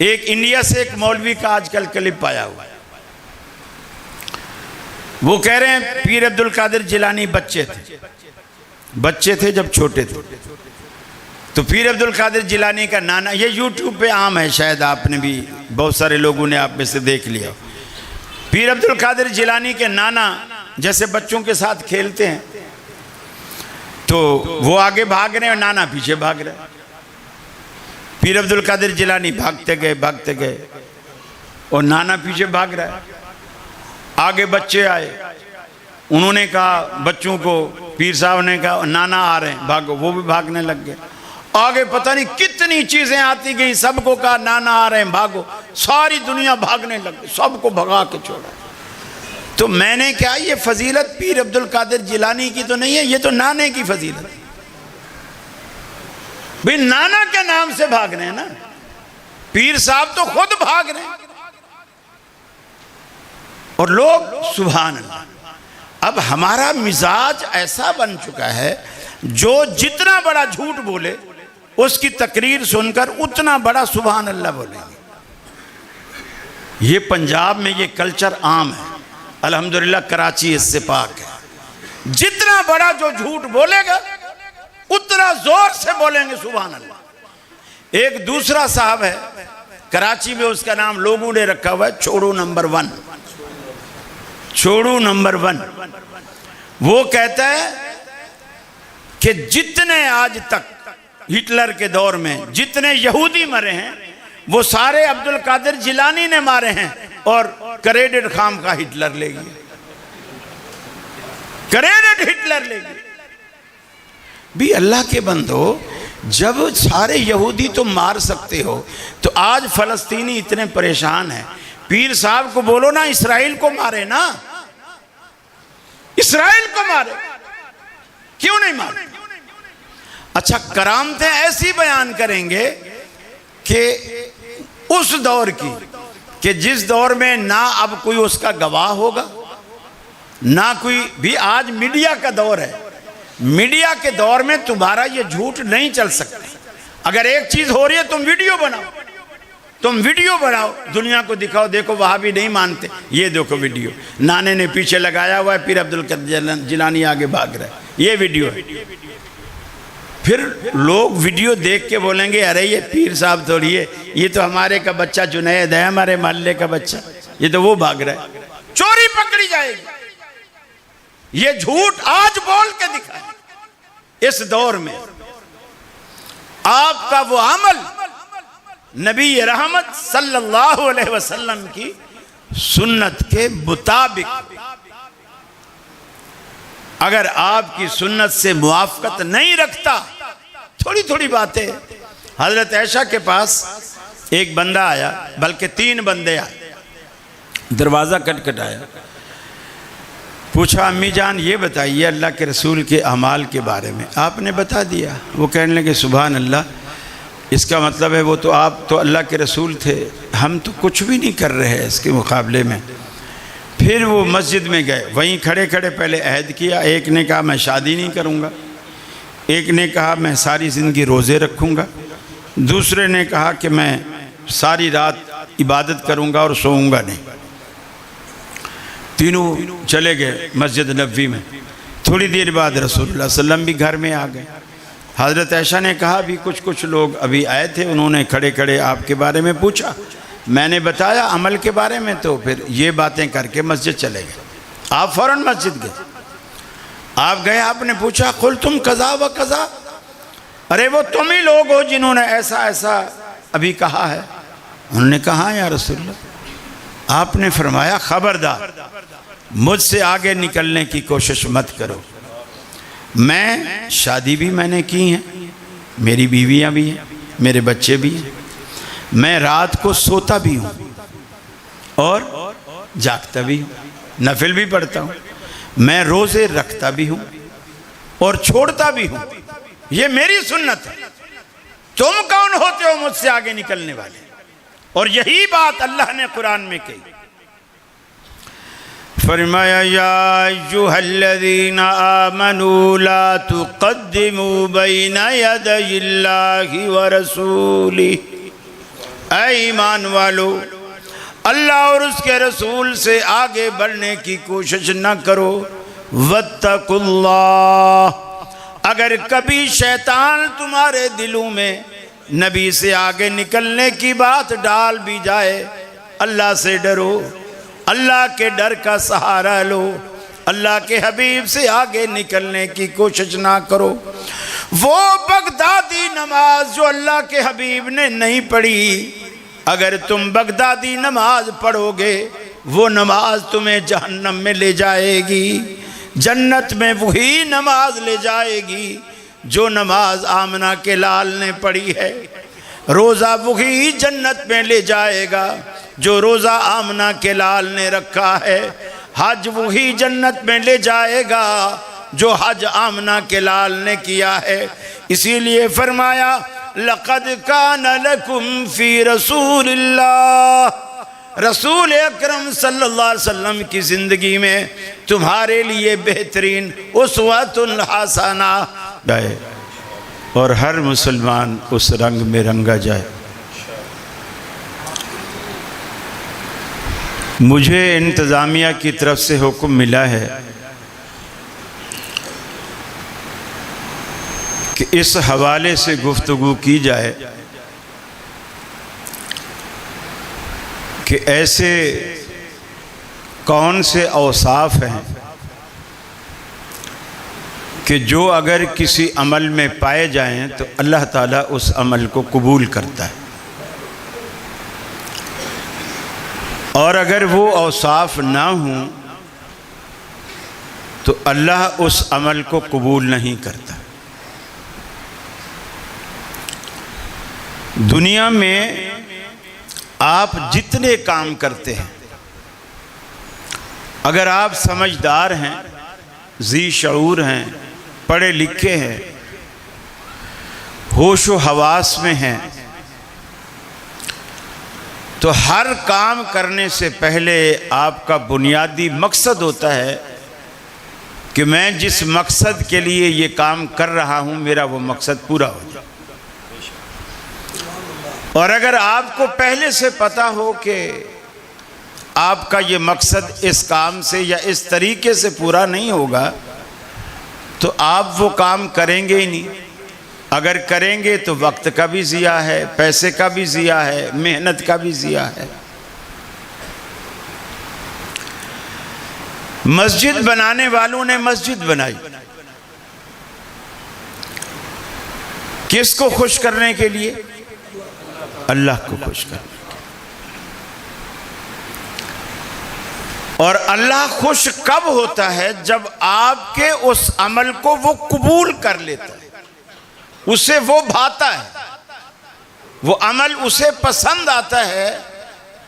एक इंडिया से एक मौलवी का आजकल क्लिप आया हुआ है, वो कह रहे हैं पीर अब्दुल कादिर जिलानी बच्चे थे जब छोटे थे, तो पीर अब्दुल कादिर जिलानी का नाना, ये यूट्यूब पे आम है, शायद आपने भी, बहुत सारे लोगों ने आप में से देख लिया। पीर अब्दुल कादिर जिलानी के नाना जैसे बच्चों के साथ खेलते हैं, तो वो आगे भाग रहे हैं और नाना पीछे भाग रहे हैं। पीर अब्दुल कादिर जिलानी भागते गए और नाना पीछे भाग रहा है। आगे बच्चे आए, उन्होंने कहा बच्चों को, पीर साहब ने कहा नाना आ रहे हैं भागो, वो भी भागने लग गए। आगे पता नहीं कितनी चीजें आती गई, सबको कहा नाना आ रहे हैं भागो, सारी दुनिया भागने लग गई, सबको भगा के छोड़ा। तो मैंने क्या, ये फजीलत पीर अब्दुल कादिर जिलानी की तो नहीं है, ये तो नाने की फजीलत। भाई नाना के नाम से भाग रहे हैं ना, पीर साहब तो खुद भाग रहे हैं और लोग सुभान अल्लाह। अब हमारा मिजाज ऐसा बन चुका है, जो जितना बड़ा झूठ बोले उसकी तकरीर सुनकर उतना बड़ा सुभान अल्लाह बोलेंगे। ये पंजाब में ये कल्चर आम है, अल्हम्दुलिल्लाह कराची इससे पाक है। जितना बड़ा जो झूठ बोलेगा उतना जोर से बोलेंगे सुभान अल्लाह। एक दूसरा साहब है कराची में, उसका नाम लोगों ने रखा हुआ है छोड़ू नंबर 1। छोड़ू नंबर 1 वो कहता है कि जितने आज तक हिटलर के दौर में जितने यहूदी मरे हैं वो सारे अब्दुल कादिर जिलानी ने मारे हैं, और क्रेडिट खाम का हिटलर ले गया, क्रेडिट हिटलर ले गया। भी अल्लाह के बंदो, जब सारे यहूदी तुम मार सकते हो तो आज फलस्तीनी इतने परेशान हैं, पीर साहब को बोलो ना इस्राइल को मारे ना, इस्राइल को मारे, क्यों नहीं मारे? अच्छा, करामतें ऐसी बयान करेंगे कि उस दौर की, कि जिस दौर में ना अब कोई उसका गवाह होगा ना कोई भी। आज मीडिया का दौर है, मीडिया के दौर में तुम्हारा ये झूठ नहीं चल सकता। अगर एक चीज हो रही है तुम वीडियो बनाओ, दुनिया को दिखाओ, देखो वहां भी नहीं मानते, ये देखो वीडियो नाने ने पीछे लगाया हुआ है, पीर अब्दुल कादिर जिलानी आगे भाग रहा है, ये वीडियो है। फिर लोग वीडियो देख के बोलेंगे अरे ये पीर साहब थोड़ी है, ये तो हमारे का बच्चा जुनैद है, हमारे मोहल्ले का बच्चा, ये तो वो भाग रहा है। चोरी पकड़ी जाएगी। ये झूठ आज बोल के दिखाए। इस दौर में आपका वो अमल नबी रहमत सल्लल्लाहु अलैहि वसल्लम की सुन्नत के मुताबिक, अगर आपकी सुन्नत से मुआफ़क़त नहीं रखता, थोड़ी थोड़ी बातें। हजरत ऐशा के पास एक बंदा आया, बल्कि 3 बंदे आए, दरवाज़ा खटखटाया, पूछा अम्मी जान ये बताइए अल्लाह के रसूल के अमाल के बारे में। आपने बता दिया। वो कहने लगे सुभान अल्लाह, इसका मतलब है वो तो आप तो अल्लाह के रसूल थे, हम तो कुछ भी नहीं कर रहे हैं इसके मुकाबले में। फिर वो मस्जिद में गए, वहीं खड़े खड़े पहले अहद किया। एक ने कहा मैं शादी नहीं करूँगा, एक ने कहा मैं सारी ज़िंदगी रोज़े रखूँगा, दूसरे ने कहा कि मैं सारी रात इबादत करूँगा और सोऊंगा नहीं। तीनों चले गए मस्जिद नबवी में। थोड़ी देर बाद रसूलुल्लाह सल्लम भी घर में आ गए। हज़रत ऐशा ने कहा भी कुछ लोग अभी आए थे, उन्होंने खड़े खड़े आपके बारे में पूछा, मैंने बताया अमल के बारे में, तो फिर ये बातें करके मस्जिद चले गए। आप फ़ौरन मस्जिद गए, आप गए, आपने पूछा कुल तुम कज़ा व कज़ा, अरे वो तुम ही लोग हो जिन्होंने ऐसा ऐसा अभी कहा है। उन्होंने कहा या रसूलल्लाह। आपने फरमाया खबरदार मुझसे आगे निकलने की कोशिश मत करो। मैं शादी भी मैंने की है, मेरी बीवियां भी हैं, मेरे बच्चे भी हैं, मैं रात को सोता भी हूँ और जागता भी हूँ, नफिल भी पढ़ता हूँ, मैं रोज़े रखता भी हूँ और छोड़ता भी हूँ। ये मेरी सुन्नत है। तुम कौन होते हो मुझसे आगे निकलने वाले? और यही बात अल्लाह ने कुरान में कही, फरमाया या अय्युहल्लज़ीना आमनू ला तुक़द्दिमू बैना यदयिल्लाहि व रसूलिही। ऐ ईमान वालो, अल्लाह और उसके रसूल से आगे बढ़ने की कोशिश न करो। वत्तकुल्लाह, अगर कभी शैतान तुम्हारे दिलों में नबी से आगे निकलने की बात डाल भी जाए, अल्लाह से डरो, अल्लाह के डर का सहारा लो, अल्लाह के हबीब से आगे निकलने की कोशिश ना करो। वो बगदादी नमाज जो अल्लाह के हबीब ने नहीं पढ़ी, अगर तुम बगदादी नमाज पढ़ोगे वो नमाज तुम्हें जहन्नम में ले जाएगी, जन्नत में वही नमाज ले जाएगी जो नमाज आमना के लाल ने पढ़ी है। रोज़ा वही जन्नत में ले जाएगा जो रोज़ा आमना के लाल ने रखा है। हज वही जन्नत में ले जाएगा जो हज आमना के लाल ने किया है। इसीलिए फरमाया लक़द कान लकुम फ़ी रसूलिल्लाह, रसूल अकरम सल्लल्लाहु अलैहि वसल्लम की ज़िंदगी में तुम्हारे लिए बेहतरीन उस्वतुल हसना है। और हर मुसलमान उस रंग में रंगा जाए। मुझे इंतज़ामिया की तरफ से हुक्म मिला है कि इस हवाले से गुफ्तगू की जाए कि ऐसे कौन से औसाफ हैं कि जो अगर किसी अमल में पाए जाएं तो अल्लाह ताला उस अमल को कबूल करता है, और अगर वो औसाफ ना हों तो अल्लाह उस अमल को कबूल नहीं करता। दुनिया में आप जितने काम करते हैं, अगर आप समझदार हैं, जी शऊर हैं, पढ़े लिखे हैं, होश व हवास में हैं, तो हर काम करने से पहले आपका बुनियादी मकसद होता है कि मैं जिस मकसद के लिए ये काम कर रहा हूँ मेरा वो मकसद पूरा हो जाए। और अगर आपको पहले से पता हो कि आपका ये मकसद इस काम से या इस तरीके से पूरा नहीं होगा तो आप वो काम करेंगे ही नहीं। अगर करेंगे तो वक्त का भी ज़िया है, पैसे का भी ज़िया है, मेहनत का भी ज़िया है। मस्जिद बनाने वालों ने मस्जिद बनाई किसको खुश करने के लिए? अल्लाह को खुश करने। और अल्लाह खुश कब होता है? जब आपके उस अमल को वो कबूल कर लेता है, उसे वो भाता है, वो अमल उसे पसंद आता है,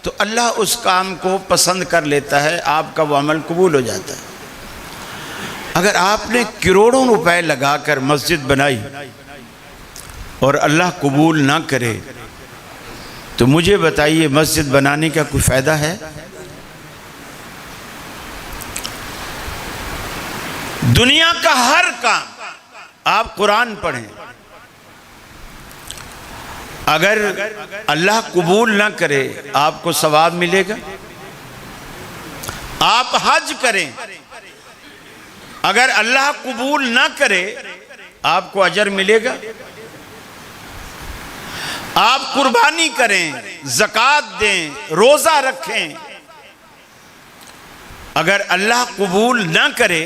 तो अल्लाह उस काम को पसंद कर लेता है, आपका वो अमल कबूल हो जाता है। अगर आपने करोड़ों रुपए लगाकर मस्जिद बनाई और अल्लाह कबूल ना करे तो मुझे बताइए मस्जिद बनाने का कोई फ़ायदा है? दुनिया का हर काम आप कुरान पढ़ें, अगर अल्लाह कबूल ना करे आपको सवाब मिलेगा। आप हज करें, अगर अल्लाह कबूल ना करे आपको अजर मिलेगा। आप कुर्बानी करें, ज़कात दें, रोज़ा रखें, अगर अल्लाह कबूल ना करे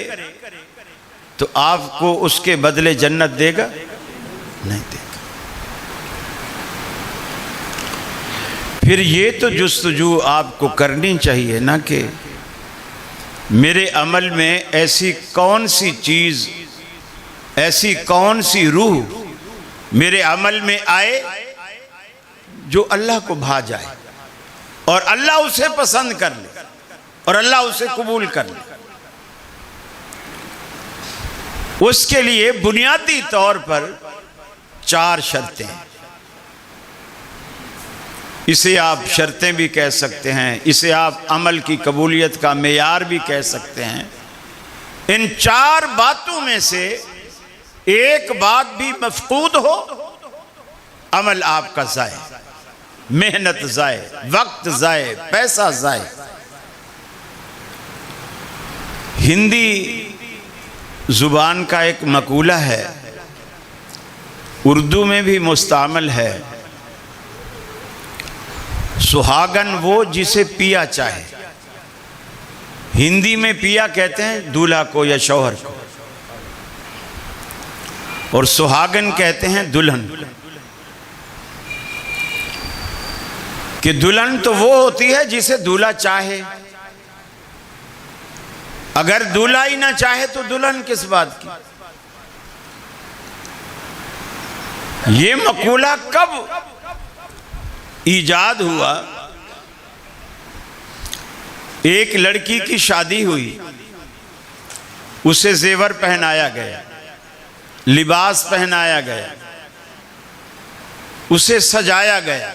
तो आपको उसके बदले जन्नत देगा? नहीं देगा। फिर ये तो जुस्तजू आपको करनी चाहिए ना कि मेरे अमल में ऐसी कौन सी चीज़, ऐसी कौन सी रूह मेरे अमल में आए जो अल्लाह को भा जाए और अल्लाह उसे पसंद कर ले और अल्लाह उसे कबूल कर ले। उसके लिए बुनियादी तौर पर 4 शर्तें हैं। इसे आप शर्तें भी कह सकते हैं, इसे आप अमल की कबूलियत का मेयार भी कह सकते हैं। इन 4 बातों में से एक बात भी मफकूद हो, अमल आपका ज़ाया। मेहनत जाए, वक्त जाए, पैसा जाए। हिंदी जुबान का एक मकूला है, उर्दू में भी मुस्तामल है, सुहागन वो जिसे पिया चाहे। हिंदी में पिया कहते हैं दूल्हा को या शौहर को, और सुहागन कहते हैं दुल्हन। कि दुल्हन तो वो होती है जिसे दूल्हा चाहे, अगर दूल्हा ही ना चाहे तो दुल्हन किस बात की। ये मकूला कब ईजाद हुआ? एक लड़की की शादी हुई, उसे जेवर पहनाया गया, लिबास पहनाया गया, उसे सजाया गया,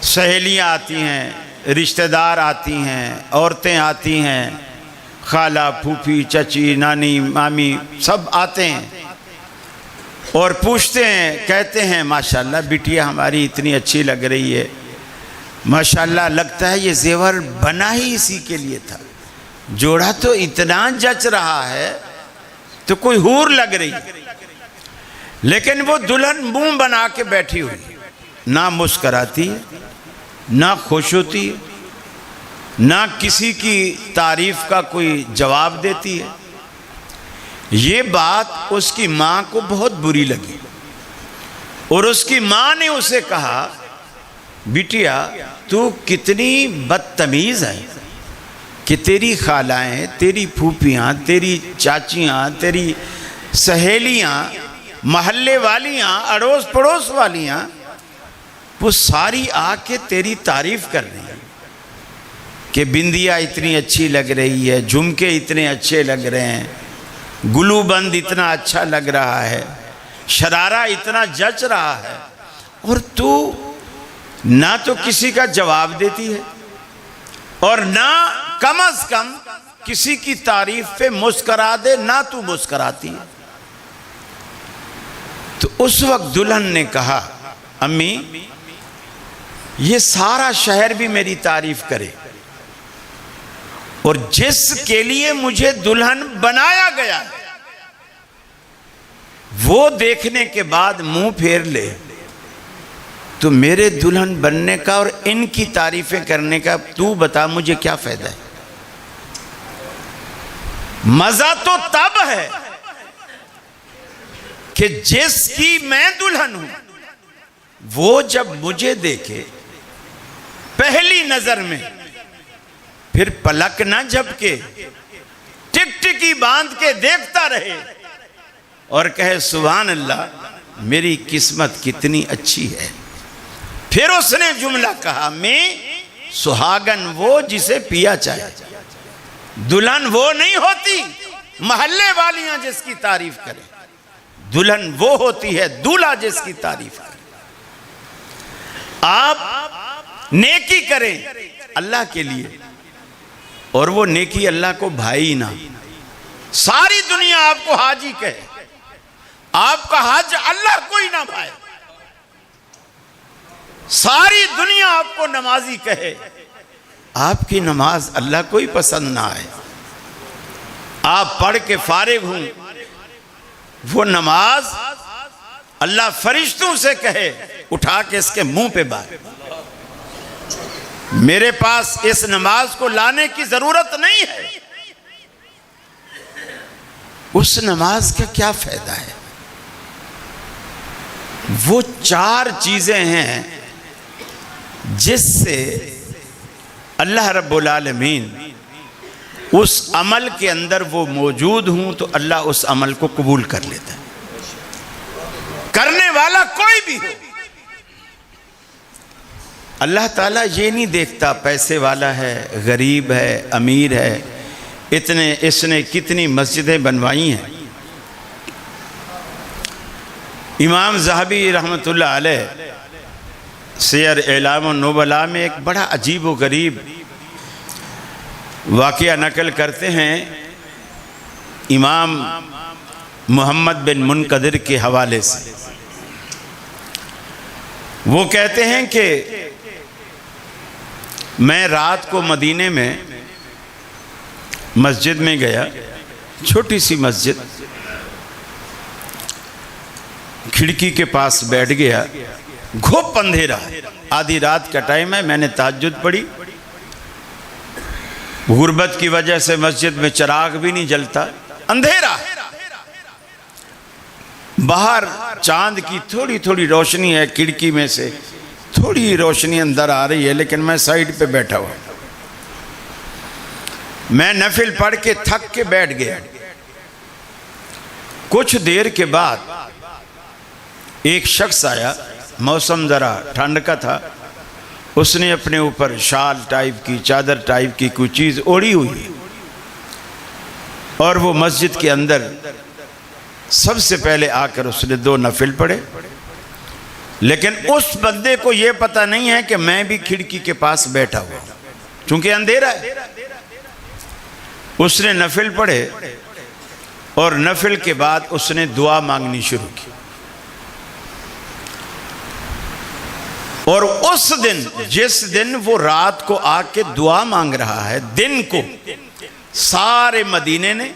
सहेलियां आती हैं, रिश्तेदार आती हैं, औरतें आती हैं, खाला, फूफी, चची, नानी, मामी सब आते हैं और पूछते हैं, कहते हैं माशाल्लाह बिटिया हमारी इतनी अच्छी लग रही है, माशाल्लाह लगता है ये जेवर बना ही इसी के लिए था, जोड़ा तो इतना जच रहा है तो कोई हूर लग रही। लेकिन वो दुल्हन मुंह बना के बैठी हुई, ना मुस्कराती है, ना खुश होती है, ना किसी की तारीफ का कोई जवाब देती है। ये बात उसकी माँ को बहुत बुरी लगी और उसकी माँ ने उसे कहा, बिटिया तू कितनी बदतमीज है कि तेरी खालाएं, तेरी फूफियाँ, तेरी चाचियाँ, तेरी सहेलियाँ, महल्ले वालियाँ, अड़ोस पड़ोस वालियाँ, वो सारी आके तेरी तारीफ कर रही है कि बिंदिया इतनी अच्छी लग रही है, झुमके इतने अच्छे लग रहे हैं, गुलूबंद इतना अच्छा लग रहा है, शरारा इतना जच रहा है, और तू ना तो किसी का जवाब देती है और ना कम से कम किसी की तारीफ पे मुस्करा दे, ना तू मुस्कराती है। तो उस वक्त दुल्हन ने कहा, अम्मी ये सारा शहर भी मेरी तारीफ करे और जिसके लिए मुझे दुल्हन बनाया गया वो देखने के बाद मुंह फेर ले, तो मेरे दुल्हन बनने का और इनकी तारीफें करने का तू बता मुझे क्या फायदा है। मजा तो तब है कि जिसकी मैं दुल्हन हूं वो जब मुझे देखे पहली नजर में, फिर पलक ना झपके, टिकटिकी बांध के देखता रहे और कहे सुभान अल्लाह मेरी किस्मत कितनी अच्छी है। फिर उसने जुमला कहा, मैं सुहागन वो जिसे पिया चाहे, दुल्हन वो नहीं होती महल्ले वालियां जिसकी तारीफ करें, दुल्हन वो होती है दूल्हा जिसकी तारीफ करे। आप नेकी करें अल्लाह के लिए और वो नेकी अल्लाह को भाई ना, सारी दुनिया आपको हाजी कहे, आपका हज अल्लाह को ही ना भाए, सारी दुनिया आपको नमाजी कहे, आपकी नमाज अल्लाह को ही पसंद ना आए, आप पढ़ के फारिग हों, वो नमाज अल्लाह फरिश्तों से कहे उठा के इसके मुंह पे बात, मेरे पास इस नमाज को लाने की जरूरत नहीं है, उस नमाज का क्या फायदा है। वो चार चीजें हैं जिससे अल्लाह रब्बुल आलमीन उस अमल के अंदर वो मौजूद हूं तो अल्लाह उस अमल को कबूल कर लेता है, करने वाला कोई भी हो। अल्लाह ताला ये नहीं देखता पैसे वाला है, गरीब है, अमीर है, इसने कितनी मस्जिदें बनवाई हैं। इमाम ज़हबी रहमतुल्लाह अलैह सियर एलाम नुबला में एक बड़ा अजीब व गरीब वाक़या नकल करते हैं इमाम मोहम्मद बिन मुनकदिर के हवाले से। वो कहते हैं कि मैं रात को मदीने में मस्जिद में गया, छोटी सी मस्जिद, खिड़की के पास बैठ गया, घुप अंधेरा, आधी रात का टाइम है, मैंने तहज्जुद पढ़ी। गुर्बत की वजह से मस्जिद में चिराग भी नहीं जलता, अंधेरा, बाहर चांद की थोड़ी थोड़ी रोशनी है, खिड़की में से थोड़ी रोशनी अंदर आ रही है, लेकिन मैं साइड पे बैठा हुआ। मैं नफिल पढ़ के थक के बैठ गया। कुछ देर के बाद एक शख्स आया, मौसम ज़रा ठंड का था, उसने अपने ऊपर शाल टाइप की, चादर टाइप की कोई चीज़ ओढ़ी हुई, और वो मस्जिद के अंदर सबसे पहले आकर उसने 2 नफिल पढ़े। लेकिन उस बंदे को ये पता नहीं है कि मैं भी खिड़की के पास बैठा हुआ, क्योंकि अंधेरा है। उसने नफिल पढ़े और नफिल के बाद उसने दुआ मांगनी शुरू की। और उस दिन, जिस दिन वो रात को आके दुआ मांग रहा है, दिन को सारे मदीने ने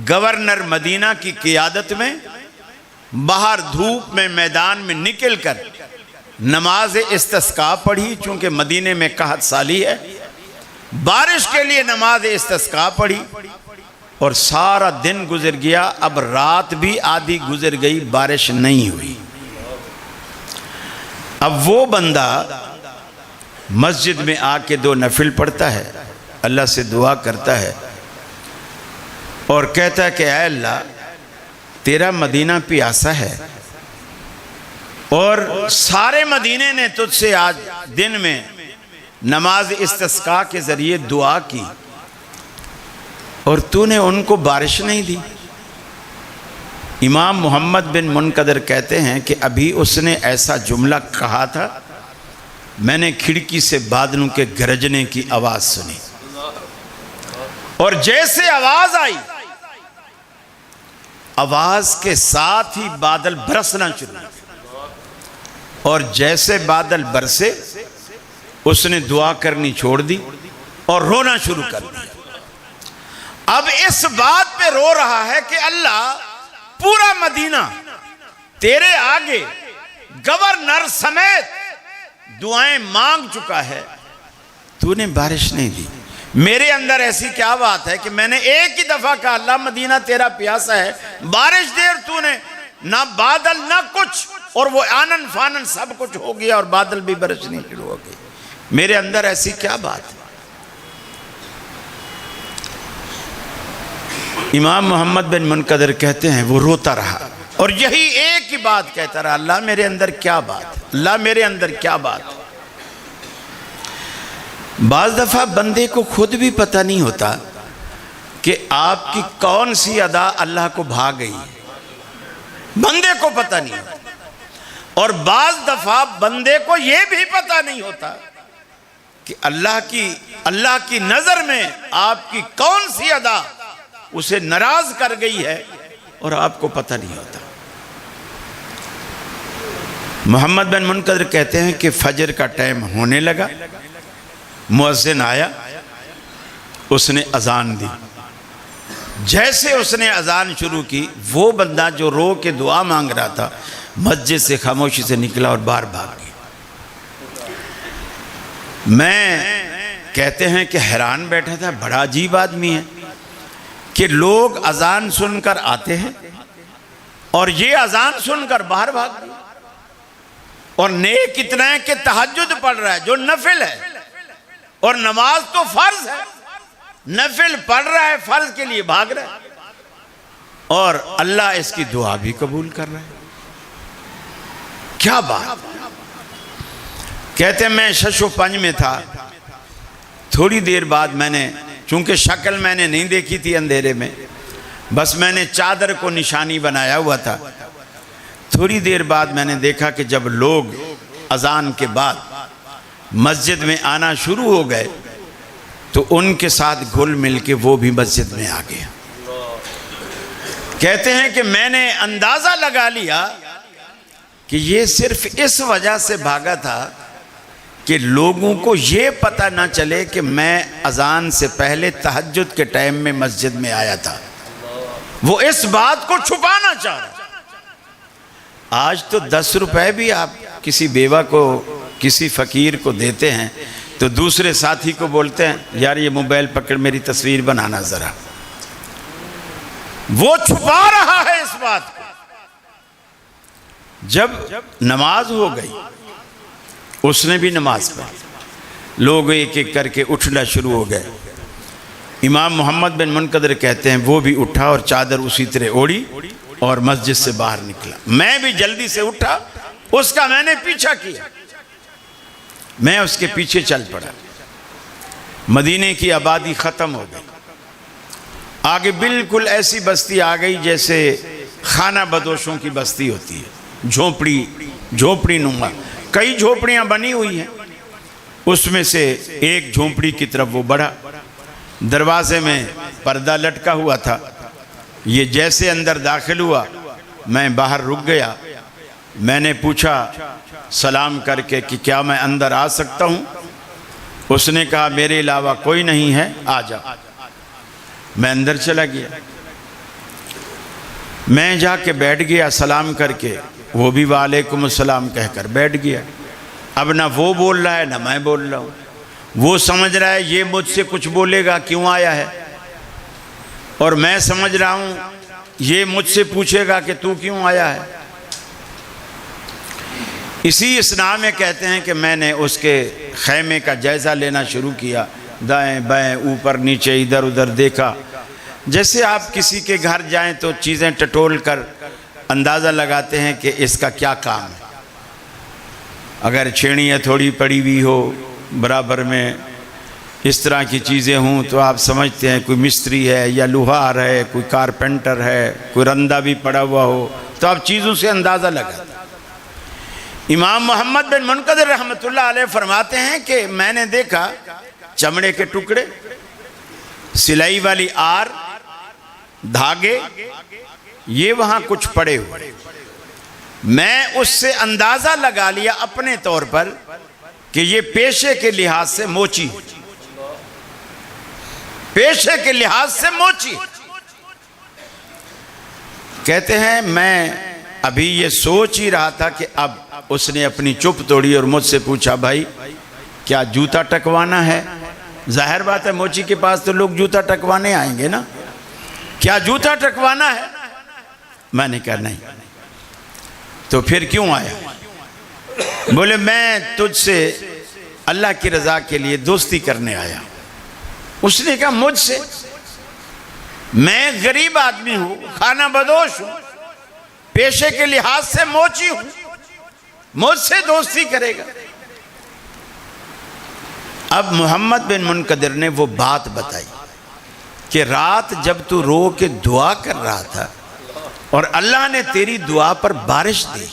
गवर्नर मदीना की क़ियादत में बाहर धूप में मैदान में निकलकर नमाज इस्तिस्का पढ़ी। चूंकि मदीने में कहत साली है, बारिश के लिए नमाज इस्तिस्का पढ़ी, और सारा दिन गुजर गया। अब रात भी आधी गुजर गई, बारिश नहीं हुई। अब वो बंदा मस्जिद में आके 2 नफिल पढ़ता है, अल्लाह से दुआ करता है और कहता है कि ऐ अल्लाह, तेरा मदीना प्यासा है और सारे मदीने ने तुझसे आज दिन में नमाज इस्तिस्का के ज़रिए दुआ की, और तूने उनको बारिश नहीं दी। इमाम मोहम्मद बिन मुनकदर कहते हैं कि अभी उसने ऐसा जुमला कहा था, मैंने खिड़की से बादलों के गरजने की आवाज़ सुनी, और जैसे आवाज़ आई, आवाज़ के साथ ही बादल बरसना शुरू हुए, और जैसे बादल बरसे उसने दुआ करनी छोड़ दी और रोना शुरू कर दिया। अब इस बात पे रो रहा है कि अल्लाह, पूरा मदीना तेरे आगे गवर्नर समेत दुआएं मांग चुका है, तूने बारिश नहीं दी। मेरे अंदर ऐसी क्या बात है कि मैंने एक ही दफा कहा, अल्लाह मदीना तेरा प्यासा है, बारिश दे, और तूने ना बादल ना कुछ, और वो आनन फानन सब कुछ हो गया और बादल भी बरसनी शुरू हो गई। मेरे अंदर ऐसी क्या बात है? इमाम मोहम्मद बिन मुनकदर कहते हैं वो रोता रहा और यही एक ही बात कहता रहा, अल्लाह मेरे अंदर क्या बात, अल्लाह मेरे अंदर क्या बात। बाज़ दफ़ा बंदे को खुद भी पता नहीं होता कि आपकी कौन सी अदा अल्लाह को भा गई, बंदे को पता नहीं होता। और बाज़ दफ़ा बंदे को यह भी पता नहीं होता कि अल्लाह की नज़र में आपकी कौन सी अदा उसे नाराज कर गई है, और आपको पता नहीं होता। मोहम्मद बिन मुनकदर कहते हैं कि फजर का टाइम होने लगा, मुअज्जिन आया, उसने अजान दी। जैसे उसने अजान शुरू की, वो बंदा जो रो के दुआ मांग रहा था मस्जिद से खामोशी से निकला और बाहर भाग गया। मैं कहते हैं कि हैरान बैठा था, बड़ा अजीब आदमी है कि लोग अजान सुनकर आते हैं और ये अजान सुनकर बाहर भाग गए। और नेक कितना है कि तहज्जुद पढ़ रहा है जो नफिल है, और नमाज तो फर्ज है, नफिल पढ़ रहा है, फर्ज के लिए भाग रहा है, और अल्लाह इसकी दुआ भी कबूल कर रहा है। क्या बात। कहते हैं मैं शशो पंज में था, थोड़ी देर बाद मैंने, चूंकि शक्ल मैंने नहीं देखी थी अंधेरे में, बस मैंने चादर को निशानी बनाया हुआ था। थोड़ी देर बाद मैंने देखा कि जब लोग अजान के बाद मस्जिद में आना शुरू हो गए तो उनके साथ घुल मिल के वो भी मस्जिद में आ गया। कहते हैं कि मैंने अंदाज़ा लगा लिया कि ये सिर्फ इस वजह से भागा था कि लोगों को ये पता ना चले कि मैं अजान से पहले तहज्जुद के टाइम में मस्जिद में आया था। वो इस बात को छुपाना चाह रहा। आज तो 10 रुपए भी आप किसी बेवा को, किसी फकीर को देते हैं तो दूसरे साथी को बोलते हैं यार ये मोबाइल पकड़ मेरी तस्वीर बनाना जरा। वो छुपा रहा है इस बात को। जब नमाज हो गई, उसने भी नमाज पढ़ी, लोग एक एक करके उठना शुरू हो गए। इमाम मोहम्मद बिन मुनकदर कहते हैं वो भी उठा और चादर उसी तरह ओढ़ी और मस्जिद से बाहर निकला। मैं भी जल्दी से उठा, उसका मैंने पीछा किया, मैं उसके पीछे चल पड़ा। मदीने की आबादी ख़त्म हो गई, आगे बिल्कुल ऐसी बस्ती आ गई जैसे खाना बदोशों की बस्ती होती है, झोपड़ी नुमा। कई झोपड़ियाँ बनी हुई हैं, उसमें से एक झोपड़ी की तरफ वो बढ़ा। दरवाजे में पर्दा लटका हुआ था। ये जैसे अंदर दाखिल हुआ, मैं बाहर रुक गया। मैंने पूछा सलाम करके कि क्या मैं अंदर आ सकता हूँ? उसने कहा मेरे अलावा कोई नहीं है, आ जा। मैं अंदर चला गया। मैं जाके बैठ गया सलाम करके, वो भी वालेकुम सलाम कहकर बैठ गया। अब ना वो बोल रहा है ना मैं बोल रहा हूँ। वो समझ रहा है ये मुझसे कुछ बोलेगा, क्यों आया है, और मैं समझ रहा हूँ ये मुझसे पूछेगा कि तू क्यों आया है। इसी इसना में कहते हैं कि मैंने उसके खैमे का जायज़ा लेना शुरू किया, दाएं बाएं ऊपर नीचे इधर उधर देखा। जैसे आप किसी के घर जाएं तो चीज़ें टटोल कर अंदाज़ा लगाते हैं कि इसका क्या काम है। अगर छेड़ियाँ थोड़ी पड़ी हुई हो बराबर में, इस तरह की चीज़ें हों तो आप समझते हैं कोई मिस्त्री है या लुहार है, कोई कारपेंटर है, कोई रंदा भी पड़ा हुआ हो, तो आप चीज़ों से अंदाज़ा लगाते हैं। इमाम मोहम्मद बिन मुनकदर रहमतुल्लाह अलैह फरमाते हैं कि मैंने देखा चमड़े के टुकड़े, सिलाई वाली आर, धागे, ये वहाँ कुछ पड़े हुए। मैं उससे अंदाज़ा लगा लिया अपने तौर पर कि ये पेशे के लिहाज से मोची, पेशे के लिहाज से मोची। कहते हैं मैं अभी ये सोच ही रहा था कि अब उसने अपनी चुप तोड़ी और मुझसे पूछा भाई क्या जूता टकवाना है? जाहिर बात है मोची के पास तो लोग जूता टकवाने आएंगे ना, क्या जूता टकवाना है? मैंने कहा नहीं। तो फिर क्यों आया? बोले मैं तुझसे अल्लाह की रज़ा के लिए दोस्ती करने आया। उसने कहा मुझसे? मैं गरीब आदमी हूँ, खाना बदोश हूँ, पेशे के लिहाज से मोची हूँ, मुझसे दोस्ती करेगा? अब मोहम्मद बिन मुनकदर ने वो बात बताई कि रात जब तू रो के दुआ कर रहा था और अल्लाह ने तेरी दुआ पर बारिश दी,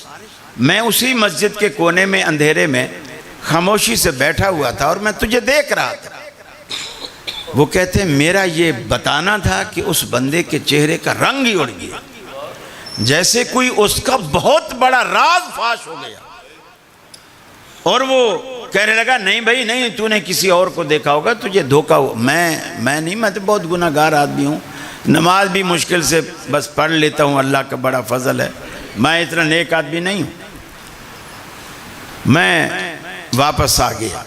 मैं उसी मस्जिद के कोने में अंधेरे में खामोशी से बैठा हुआ था और मैं तुझे देख रहा था। वो कहते हैं मेरा ये बताना था कि उस बंदे के चेहरे का रंग ही उड़ गया, जैसे कोई उसका बहुत बड़ा राज फाश हो गया। और वो कहने लगा नहीं भाई नहीं, तूने किसी और को देखा होगा, तुझे धोखा हुआ। मैं नहीं, मैं तो बहुत गुनाहगार आदमी हूँ, नमाज भी मुश्किल से बस पढ़ लेता हूँ, अल्लाह का बड़ा फजल है, मैं इतना नेक आदमी नहीं हूँ। मैं वापस आ गया।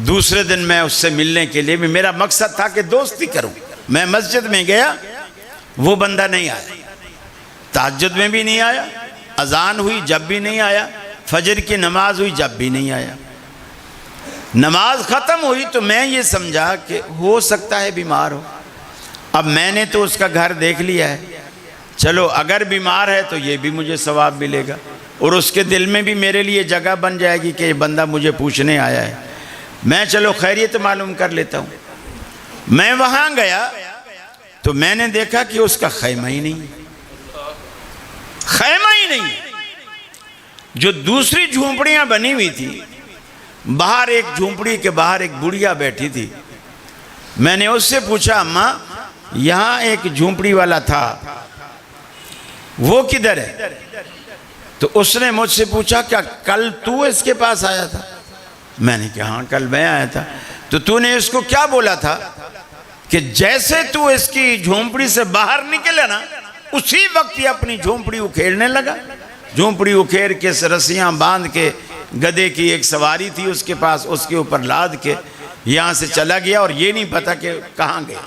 दूसरे दिन मैं उससे मिलने के लिए भी, मेरा मकसद था कि दोस्ती करूं। मैं मस्जिद में गया, वो बंदा नहीं आया, तहज्जुद में भी नहीं आया, अजान हुई जब भी नहीं आया, फजर की नमाज हुई जब भी नहीं आया। नमाज ख़त्म हुई तो मैं ये समझा कि हो सकता है बीमार हो। अब मैंने तो उसका घर देख लिया है, चलो अगर बीमार है तो ये भी मुझे सवाब मिलेगा और उसके दिल में भी मेरे लिए जगह बन जाएगी कि ये बंदा मुझे पूछने आया है। मैं चलो खैरियत मालूम कर लेता हूँ। मैं वहाँ गया तो मैंने देखा कि उसका खैमा ही नहीं, खैमा ही नहीं। जो दूसरी झोंपड़ियाँ बनी हुई थी, बाहर एक झोंपड़ी के बाहर एक बुढ़िया बैठी थी। मैंने उससे पूछा अम्मा यहाँ एक झोंपड़ी वाला था, वो किधर है? तो उसने मुझसे पूछा, क्या कल तू इसके पास आया था? मैंने कहा हाँ कल मैं आया था। तो तूने इसको क्या बोला था कि जैसे तू इसकी झोंपड़ी से बाहर निकले ना, उसी वक्त ये अपनी झोंपड़ी उखेड़ने लगा। झोंपड़ी उखेड़ के रस्सियां बांध के, गधे की एक सवारी थी उसके पास, उसके ऊपर लाद के यहां से चला गया और ये नहीं पता कि कहां गया।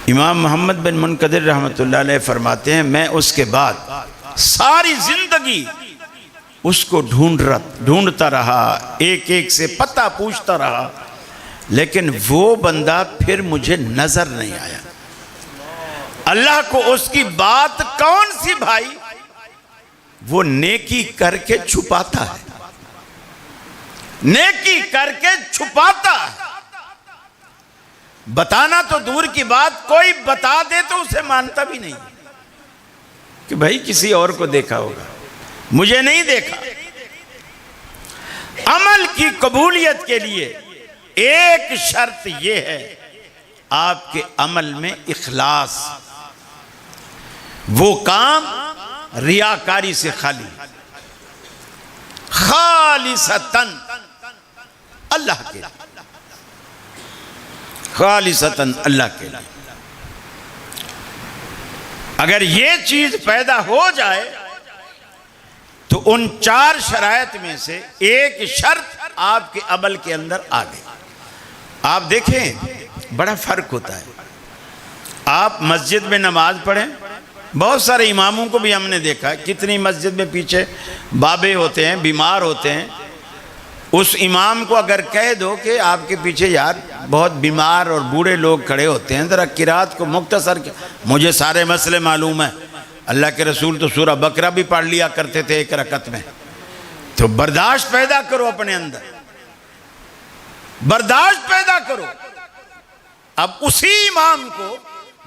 इमाम मोहम्मद बिन मुनकदिर रहमतुल्लाह अलैह फरमाते हैं, मैं उसके बाद सारी जिंदगी उसको ढूंढता रहा, एक एक से पता पूछता रहा, लेकिन वो बंदा फिर मुझे नजर नहीं आया। अल्लाह को उसकी बात कौन सी भाई? वो नेकी करके छुपाता है, नेकी करके छुपाता है। बताना तो दूर की बात, कोई बता दे तो उसे मानता भी नहीं कि भाई किसी और को देखा होगा, मुझे नहीं देखा। अमल की कबूलियत के लिए एक शर्त यह है, आपके अमल में इखलास, वो काम रियाकारी से खाली, खालिसतन अल्लाह के लिए, खालिसतन अल्लाह के लिए। अगर ये चीज पैदा हो जाए तो उन 4 शराइत में से एक शर्त आपके अमल के अंदर आ गई। आप देखें बड़ा फर्क होता है। आप मस्जिद में नमाज पढ़ें, बहुत सारे इमामों को भी हमने देखा है, कितनी मस्जिद में पीछे बाबे होते हैं, बीमार होते हैं। उस इमाम को अगर कह दो कि आपके पीछे यार बहुत बीमार और बूढ़े लोग खड़े होते हैं, ज़रा किरात को मुख्तसर, मुझे सारे मसले मालूम है, अल्लाह के रसूल तो सूरह बकरा भी पढ़ लिया करते थे एक रकत में, तो बर्दाश्त पैदा करो अपने अंदर, बर्दाश्त पैदा करो। अब उसी इमाम को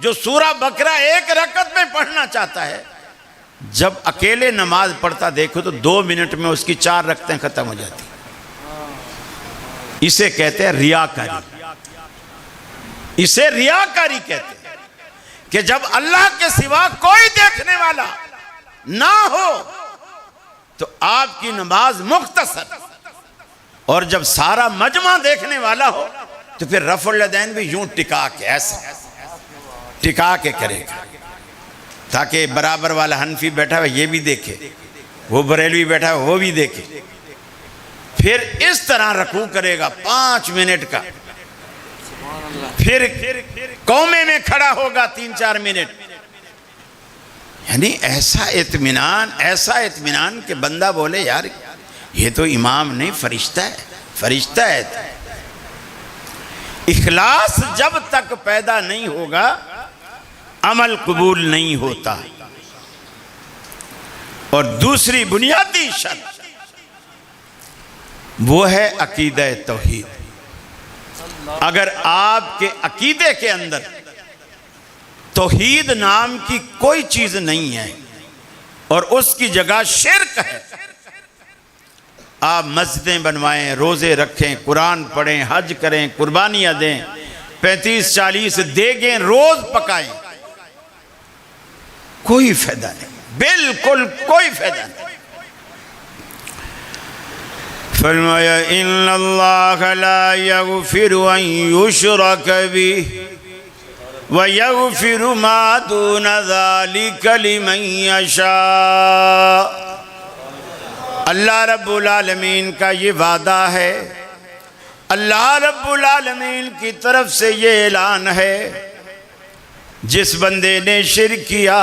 जो सूरह बकरा एक रकत में पढ़ना चाहता है, जब अकेले नमाज पढ़ता देखो तो 2 मिनट में उसकी 4 रकतें खत्म हो जाती। इसे कहते हैं रियाकारी, इसे रियाकारी कहते हैं कि जब अल्लाह के सिवा कोई देखने वाला ना हो तो आपकी नमाज मुख्तसर, और जब सारा मजमा देखने वाला हो तो फिर रफ़ुल यदैन भी यूं टिका के, ऐसा टिका के करेगा, ताकि बराबर वाला हनफी बैठा हुआ ये भी देखे, वो बरेलवी बैठा हुआ वो भी देखे। फिर इस तरह रकू करेगा 5 मिनट का, फिर कौमे में खड़ा होगा 3-4 मिनट। यानी ऐसा इत्मीनान कि बंदा बोले यार ये तो इमाम नहीं फरिश्ता है, फरिश्ता है। इखलास जब तक पैदा नहीं होगा अमल कबूल नहीं होता। और दूसरी बुनियादी शर्त वो है अकीदा तौहीद। अगर आपके अकीदे के अंदर तौहीद नाम की कोई चीज नहीं है और उसकी जगह शिर्क है, आप मस्जिदें बनवाएं, रोजे रखें, कुरान पढ़ें, हज करें, कुर्बानियां दें, 35-40 देगें रोज पकाएं, कोई फायदा नहीं, बिल्कुल कोई फायदा नहीं। फरमाया इन्नल्लाह ला यगफिरु अन युशरक बिही व यगफिरु मा दून ज़ालिका लिमन यशा। अल्लाह रब्बुल आलमीन का ये वादा है, अल्लाह रब्बुल आलमीन की तरफ से ये ऐलान है, जिस बंदे ने शिर्क किया,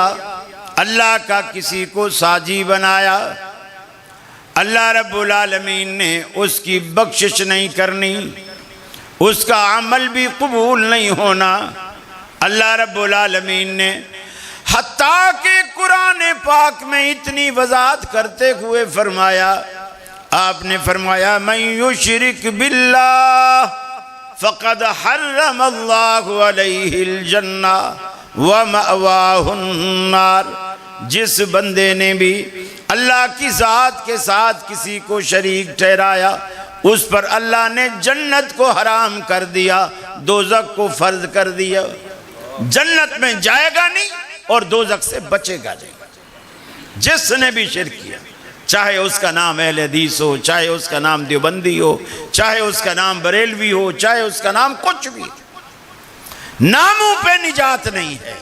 अल्लाह का किसी को साजी बनाया, अल्लाह रब्बुल आलमीन ने उसकी बख्शिश नहीं करनी, उसका अमल भी कबूल नहीं होना। अल्लाह रब्बुल आलमीन ने हत्ता कि कुरान पाक में इतनी वजाहत करते हुए फरमाया, आपने फरमाया मन युशरिक बिल्लाह फ़क़द हर्रमल्लाहु अलैहिल जन्नह व मअवाहुन नार। जिस बंदे ने भी अल्लाह की ज़ात के साथ किसी को शरीक ठहराया, उस पर अल्लाह ने जन्नत को हराम कर दिया, दोज़ख को फर्ज कर दिया। जन्नत में जाएगा नहीं और दोज़ख से बचेगा नहीं। जिसने भी शिर्क किया, चाहे उसका नाम अहले हदीस हो, चाहे उसका नाम देवबंदी हो, चाहे उसका नाम बरेलवी हो, चाहे उसका नाम कुछ भी, नामों पे निजात नहीं है।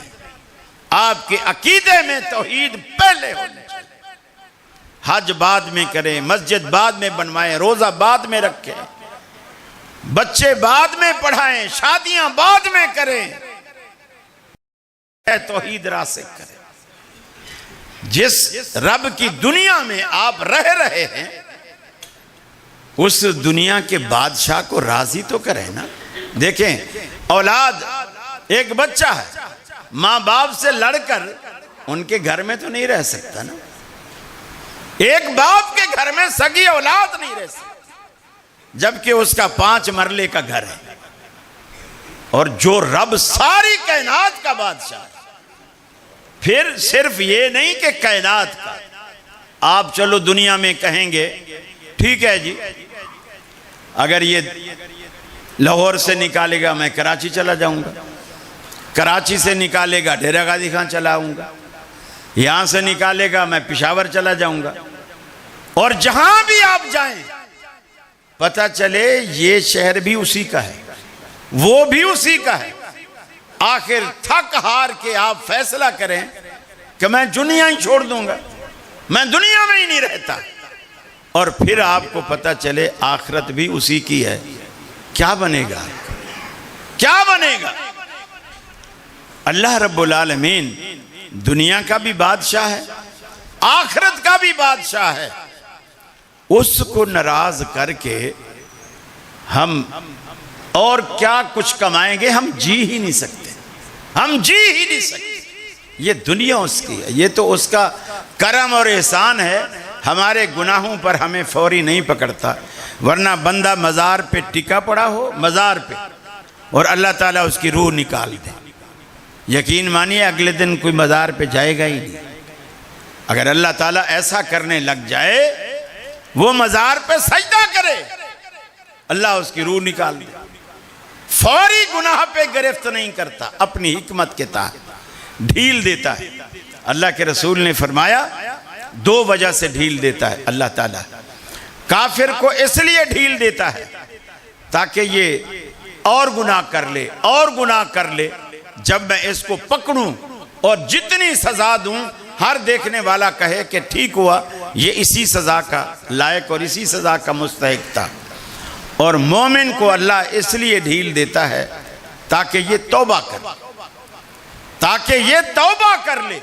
आपके अकीदे में तौहीद पहले होने चाहिए। हज बाद में करें, मस्जिद बाद में बनवाएं, रोजा बाद में रखें, बच्चे बाद में पढ़ाएं, शादियां बाद में करें, तौहीद रासिख करें। जिस रब की दुनिया में आप रह रहे हैं, उस दुनिया के बादशाह को राजी तो करें ना। देखें, औलाद, एक बच्चा है, माँ बाप से लड़कर उनके घर में तो नहीं रह सकता ना। एक बाप के घर में सगी औलाद नहीं रह सकती, जबकि उसका 5 मरले का घर है। और जो रब सारी कायनात का बादशाह है, फिर सिर्फ ये नहीं कि कायनात का, आप चलो दुनिया में कहेंगे ठीक है जी, अगर ये लाहौर से निकालेगा मैं कराची चला जाऊंगा, कराची से निकालेगा डेरा गाजी खान चला आऊंगा, यहां से निकालेगा मैं पिशावर चला जाऊंगा। और जहां भी आप जाएं, पता चले ये शहर भी उसी का है, वो भी उसी का है। आखिर थक हार के आप फैसला करें कि मैं दुनिया ही छोड़ दूंगा, मैं दुनिया में ही नहीं रहता, और फिर आपको पता चले आखिरत भी उसी की है। क्या बनेगा? क्या बनेगा? अल्लाह रब्बुल आलमीन दुनिया का भी बादशाह है, आखिरत का भी बादशाह है। उसको नाराज करके हम और क्या कुछ कमाएंगे? हम जी ही नहीं सकते, हम जी ही नहीं सकते। ये दुनिया उसकी है, ये तो उसका करम और एहसान है। हमारे गुनाहों पर हमें फौरी नहीं पकड़ता, वरना बंदा मज़ार पे टिका पड़ा हो, मज़ार पे, और अल्लाह ताला उसकी रूह निकाल दे, यकीन मानिए अगले दिन कोई मज़ार पे जाएगा ही नहीं। अगर अल्लाह ताला ऐसा करने लग जाए, वो मज़ार पे सजदा करे, अल्लाह उसकी रूह निकाल दे। फौरी गुनाह पे गिरफ्त नहीं करता, अपनी हिकमत के तहत ढील देता है। अल्लाह के रसूल ने फरमाया 2 वजह से ढील देता है अल्लाह ताला। काफिर को इसलिए ढील देता है ताकि ये और गुनाह कर ले, और गुनाह कर ले। जब मैं इसको पकड़ूं और जितनी सजा दूं, हर देखने वाला कहे कि ठीक हुआ, ये इसी सजा का लायक और इसी सजा का मुस्तहिक था। और मोमिन को अल्लाह इसलिए ढील देता है ताकि ये तौबा कर, ताकि ये तौबा कर ले।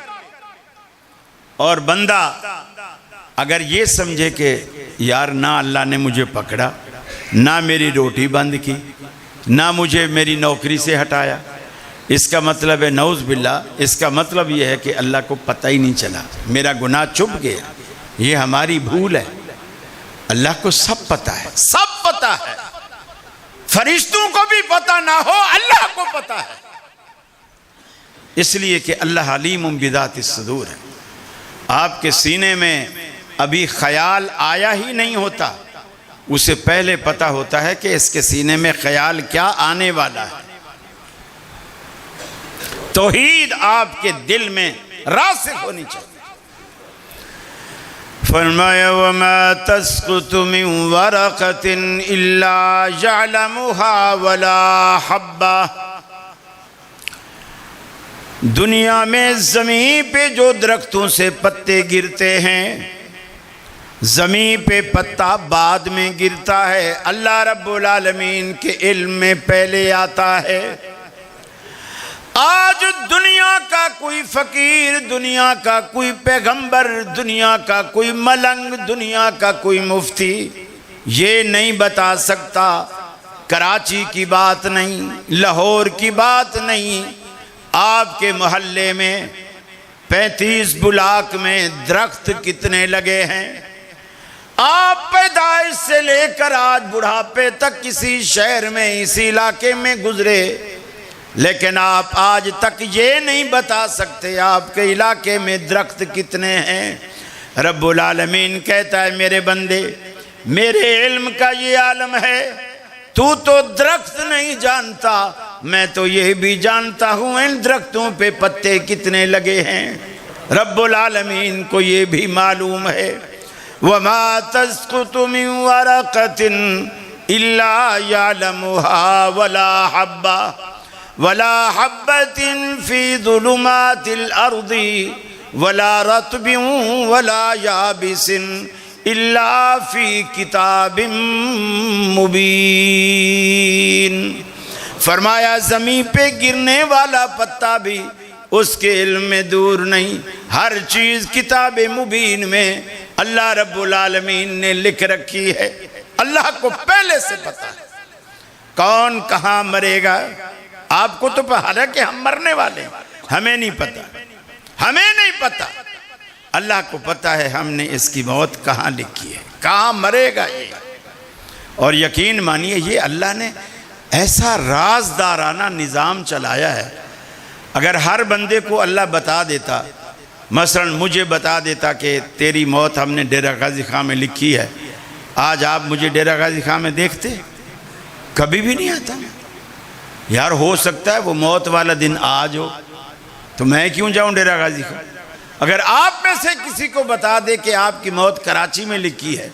और बंदा अगर ये समझे कि यार ना अल्लाह ने मुझे पकड़ा, ना मेरी रोटी बंद की, ना मुझे मेरी नौकरी से हटाया, इसका मतलब है नौज़ बिल्ला, इसका मतलब यह है कि अल्लाह को पता ही नहीं चला, मेरा गुनाह छुप गया। ये हमारी भूल है। अल्लाह को सब पता है, सब पता है। फरिश्तों को भी पता ना हो, अल्लाह को पता है, इसलिए कि अल्लाह अलीमुम बिज़ातिस सुदूर है। आपके सीने में अभी ख्याल आया ही नहीं होता, उसे पहले पता होता है कि इसके सीने में ख्याल क्या आने वाला है। तौहीद आपके दिल में रासिख होनी चाहिए। फरमाया वमा तस्कुतु मिन वरक़तिन इल्ला यअलमुहा वला हब्बा। दुनिया में ज़मीन पे जो दरख्तों से पत्ते गिरते हैं, ज़मीन पे पत्ता बाद में गिरता है, अल्लाह रब्बुल आलमीन के इल्म में पहले आता है। आज दुनिया का कोई फकीर, दुनिया का कोई पैगंबर, दुनिया का कोई मलंग, दुनिया का कोई मुफ्ती ये नहीं बता सकता, कराची की बात नहीं, लाहौर की बात नहीं, आपके मोहल्ले में 35 ब्लॉक में दरख्त कितने लगे हैं। आप पैदाइश से लेकर आज बुढ़ापे तक किसी शहर में, इसी इलाके में गुजरे, लेकिन आप आज तक ये नहीं बता सकते आपके इलाके में दरख्त कितने हैं। रब्बुल आलमीन कहता है मेरे बंदे, मेरे इल्म का ये आलम है, तू तो दरख्त नहीं जानता, मैं तो ये भी जानता हूँ इन दरख्तों पे पत्ते कितने लगे हैं। रब्बुल आलमीन को ये भी मालूम है, वमा तस्कुतु मिन वरक़तिन इल्ला यअलमुहा वला हब्बतिन फी ज़ुलुमातिल अर्दि वला रत्बिन वला याबिसिन इल्ला फी किताबिम मुबीन। फरमाया ज़मीन पे गिरने वाला पत्ता भी उसके इल्म में दूर नहीं, हर चीज़ किताब मुबीन में अल्लाह रब्बुल आलमीन ने लिख रखी है। अल्लाह को पहले से पता है कौन कहाँ मरेगा। आपको तो हालांकि हम मरने वाले, हमें नहीं पता, हमें नहीं पता, अल्लाह को पता है हमने इसकी मौत कहाँ लिखी है, कहाँ मरेगा ये। और यकीन मानिए ये अल्लाह ने ऐसा राजदाराना निज़ाम चलाया है। अगर हर बंदे को अल्लाह बता देता, मसलन मुझे बता देता कि तेरी मौत हमने डेरा गाजी खां में लिखी है, आज आप मुझे डेरा गाजी खां में देखते? कभी भी नहीं आता यार। हो सकता है वो मौत वाला दिन आज हो, तो मैं क्यों जाऊं डेरा गाजी खां। अगर आप में से किसी को बता दे कि आपकी मौत कराची में लिखी है,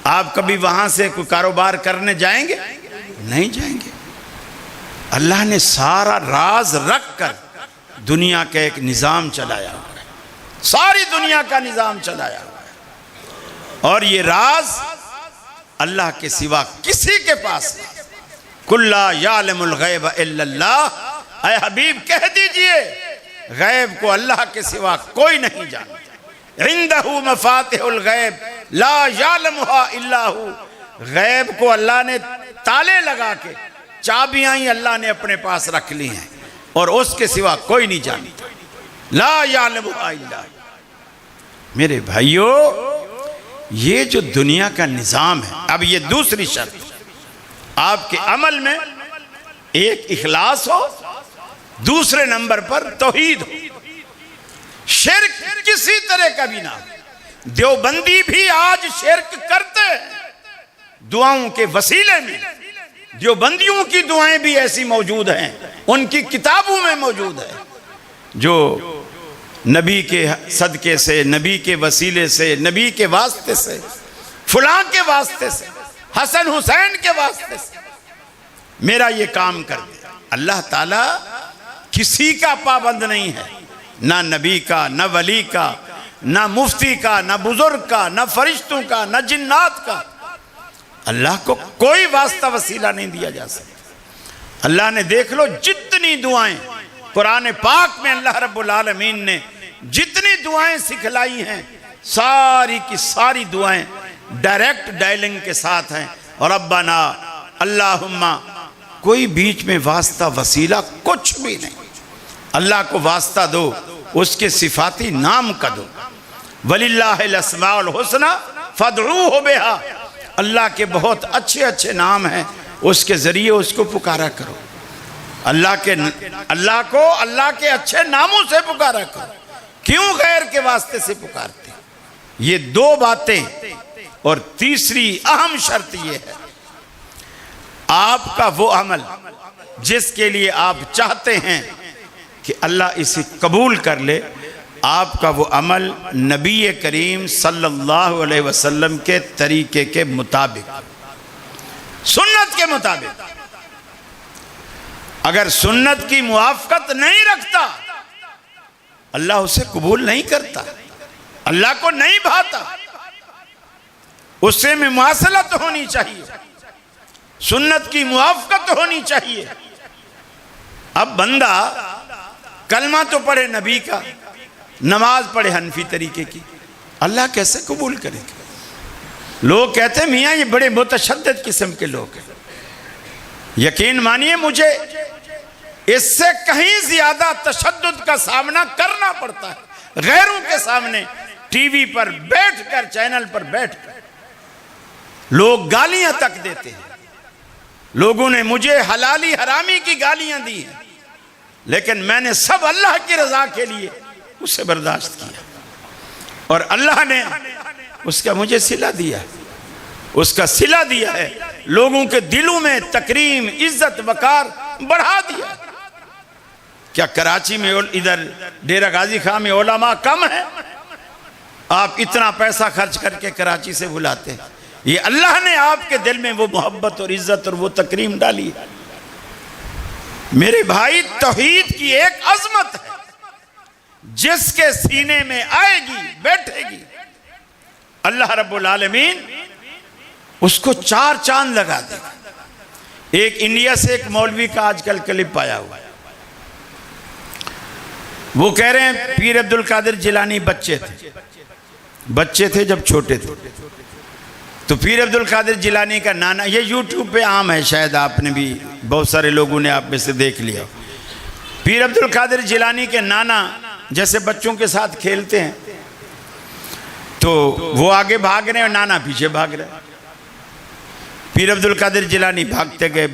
आप कभी वहां से कोई कारोबार करने जाएंगे? नहीं जाएंगे। अल्लाह ने सारा राज रख कर दुनिया का एक निज़ाम चलाया हुआ है, सारी दुनिया का निज़ाम चलाया हुआ है। और ये राज अल्लाह के सिवा किसी के पास नहीं। कुल्ला यालमुल गैब इल्लल्लाह, ऐ हबीब कह दीजिए गैब को अल्लाह के सिवा कोई नहीं जानता। इंदहु मफातिहुल गैब ला यालमुहा इल्ला हु, गैब को अल्लाह ने ताले लगा के चाबियां ही अल्लाह ने अपने पास रख ली हैं और उसके सिवा कोई नहीं जानता। ला यालमुहा इल्ला हु। मेरे भाइयों, ये जो दुनिया का निज़ाम है, अब ये दूसरी शर्त, आपके अमल में एक इखलास हो, दूसरे नंबर पर तौहीद हो, शिर्क किसी तरह का भी ना। देवबंदी भी आज शिर्क करते हैं दुआओं के वसीले में। देवबंदियों की दुआएं भी ऐसी मौजूद हैं, उनकी किताबों में मौजूद है, जो नबी के सदके से, नबी के वसीले से, नबी के वास्ते से, फलां के वास्ते से, हसन हुसैन के वास्ते से मेरा ये काम कर दे। अल्लाह ताला किसी का पाबंद नहीं है, ना नबी का, ना वली का, ना मुफ्ती का, ना बुजुर्ग का, ना फरिश्तों का, ना जिन्नात का। अल्लाह को कोई वास्ता वसीला नहीं दिया जा सकता। अल्लाह ने देख लो जितनी दुआएं कुरान पाक में अल्लाह रब्बुल आलमीन ने जितनी दुआएं सिखलाई हैं, सारी की सारी दुआएं डायरेक्ट डायलिंग के साथ हैं। और रब्बना अल्लाहुम्मा, कोई बीच में वास्ता वसीला कुछ भी नहीं। अल्लाह को वास्ता दो, उसके सिफाती नाम का दो। वलिल्लाहिल अस्माउल हुस्ना फदऊहु बिहा, अल्लाह के बहुत अच्छे अच्छे नाम हैं, उसके ज़रिए उसको पुकारा करो। अल्लाह को अल्लाह के अच्छे नामों से पुकारा करो। क्यों गैर के वास्ते से पुकारते? ये दो बातें। और तीसरी अहम शर्त ये है, आपका वो अमल जिसके लिए आप चाहते हैं कि अल्लाह इसे कबूल कर ले, आपका वो अमल नबी करीम सल्लल्लाहु अलैहि वसल्लम के तरीके के मुताबिक, सुन्नत के मुताबिक। अगर सुन्नत की मुआफ़क़त नहीं रखता, अल्लाह उसे कबूल नहीं करता, अल्लाह को नहीं भाता। उससे में मुआसलत होनी चाहिए, सुन्नत की मुआफ़क़त होनी चाहिए। अब बंदा कलमा तो पढ़े नबी का, नमाज पढ़े हनफी तरीके की, अल्लाह कैसे कबूल करेगा? लोग कहते हैं मियाँ ये बड़े मुतशद्दिद किस्म के लोग हैं। यकीन मानिए मुझे इससे कहीं ज्यादा तशद्दुद का सामना करना पड़ता है। गैरों के सामने टीवी पर बैठकर, चैनल पर बैठकर लोग गालियां तक देते हैं। लोगों ने मुझे हलाली हरामी की गालियां दी हैं, लेकिन मैंने सब अल्लाह की रजा के लिए उसे बर्दाश्त किया और अल्लाह ने उसका मुझे सिला दिया, उसका सिला दिया है। लोगों के दिलों में तकरीम, इज्जत, वकार बढ़ा दिया। क्या कराची में इधर डेरा गाजी खां में उलमा कम है? आप इतना पैसा खर्च करके कराची से बुलाते हैं। ये अल्लाह ने आपके दिल में वो मोहब्बत और इज्जत और वो तकरीम डाली है। मेरे भाई, तौहीद की एक अजमत है, जिसके सीने में आएगी बैठेगी, अल्लाह रब्बुल आलमीन उसको 4 चांद लगा देगा। एक इंडिया से एक मौलवी का आजकल क्लिप पाया हुआ है, वो कह रहे हैं पीर अब्दुल कादिर जिलानी बच्चे थे जब छोटे थे, तो पीर अब्दुल कादिर जिलानी का नाना, ये यूट्यूब पे आम है, शायद आपने भी, बहुत सारे लोगों ने आप में से देख लिया। पीर अब्दुल कादिर जिलानी के नाना जैसे बच्चों के साथ खेलते हैं, तो वो आगे भाग रहे हैं और नाना पीछे भाग रहे हैं। पीर अब्दुल कादिर जिलानी भागते गए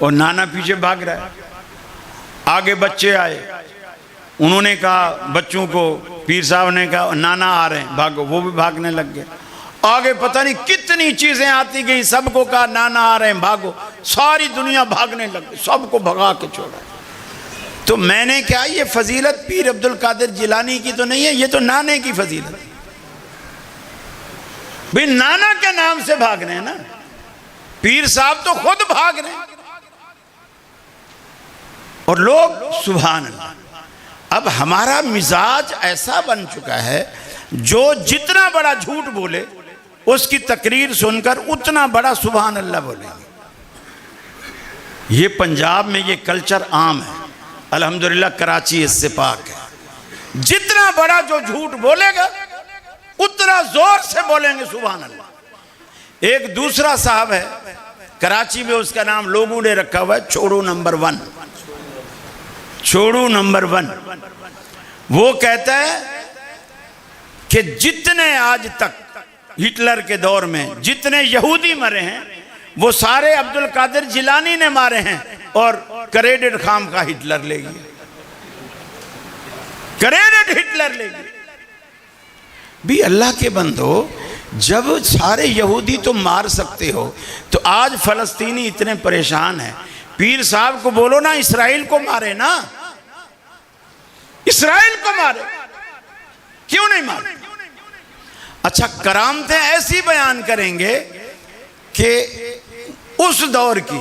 और नाना पीछे भाग रहा है। आगे बच्चे आए, उन्होंने कहा बच्चों को, पीर साहब ने कहा नाना आ रहे हैं भागो, वो भी भागने लग गए। आगे पता नहीं कितनी चीजें आती गई, सबको कहा नाना आ रहे हैं भागो, सारी दुनिया भागने लग गई, सबको भगा के छोड़ा। तो मैंने क्या, ये फजीलत पीर अब्दुल कादिर जिलानी की तो नहीं है, ये तो नाने की फजीलत। भाई नाना के नाम से भाग रहे हैं ना, पीर साहब तो खुद भाग रहे हैं और लोग सुभान अल्लाह। अब हमारा मिजाज ऐसा बन चुका है, जो जितना बड़ा झूठ बोले उसकी तकरीर सुनकर उतना बड़ा सुभान अल्लाह बोलेंगे। ये पंजाब में ये कल्चर आम है, अल्हम्दुलिल्लाह कराची इससे पाक है। जितना बड़ा जो झूठ बोलेगा उतना जोर से बोलेंगे सुभान अल्लाह। एक दूसरा साहब है कराची में, उसका नाम लोगों ने रखा हुआ है छोड़ू नंबर 1। छोड़ू नंबर 1 वो कहता है कि जितने आज तक हिटलर के दौर में जितने यहूदी मरे हैं, वो सारे अब्दुल कादिर जिलानी ने मारे हैं और क्रेडिट खाम का हिटलर ले गया, क्रेडिट हिटलर ले गया। भी अल्लाह के बंदो, जब सारे यहूदी तुम मार सकते हो, तो आज फलस्तीनी इतने परेशान हैं, पीर साहब को बोलो ना इस्राइल को मारे ना, इस्राइल को मारे, क्यों नहीं मारे? अच्छा, करामतें ऐसी बयान करेंगे कि उस दौर की,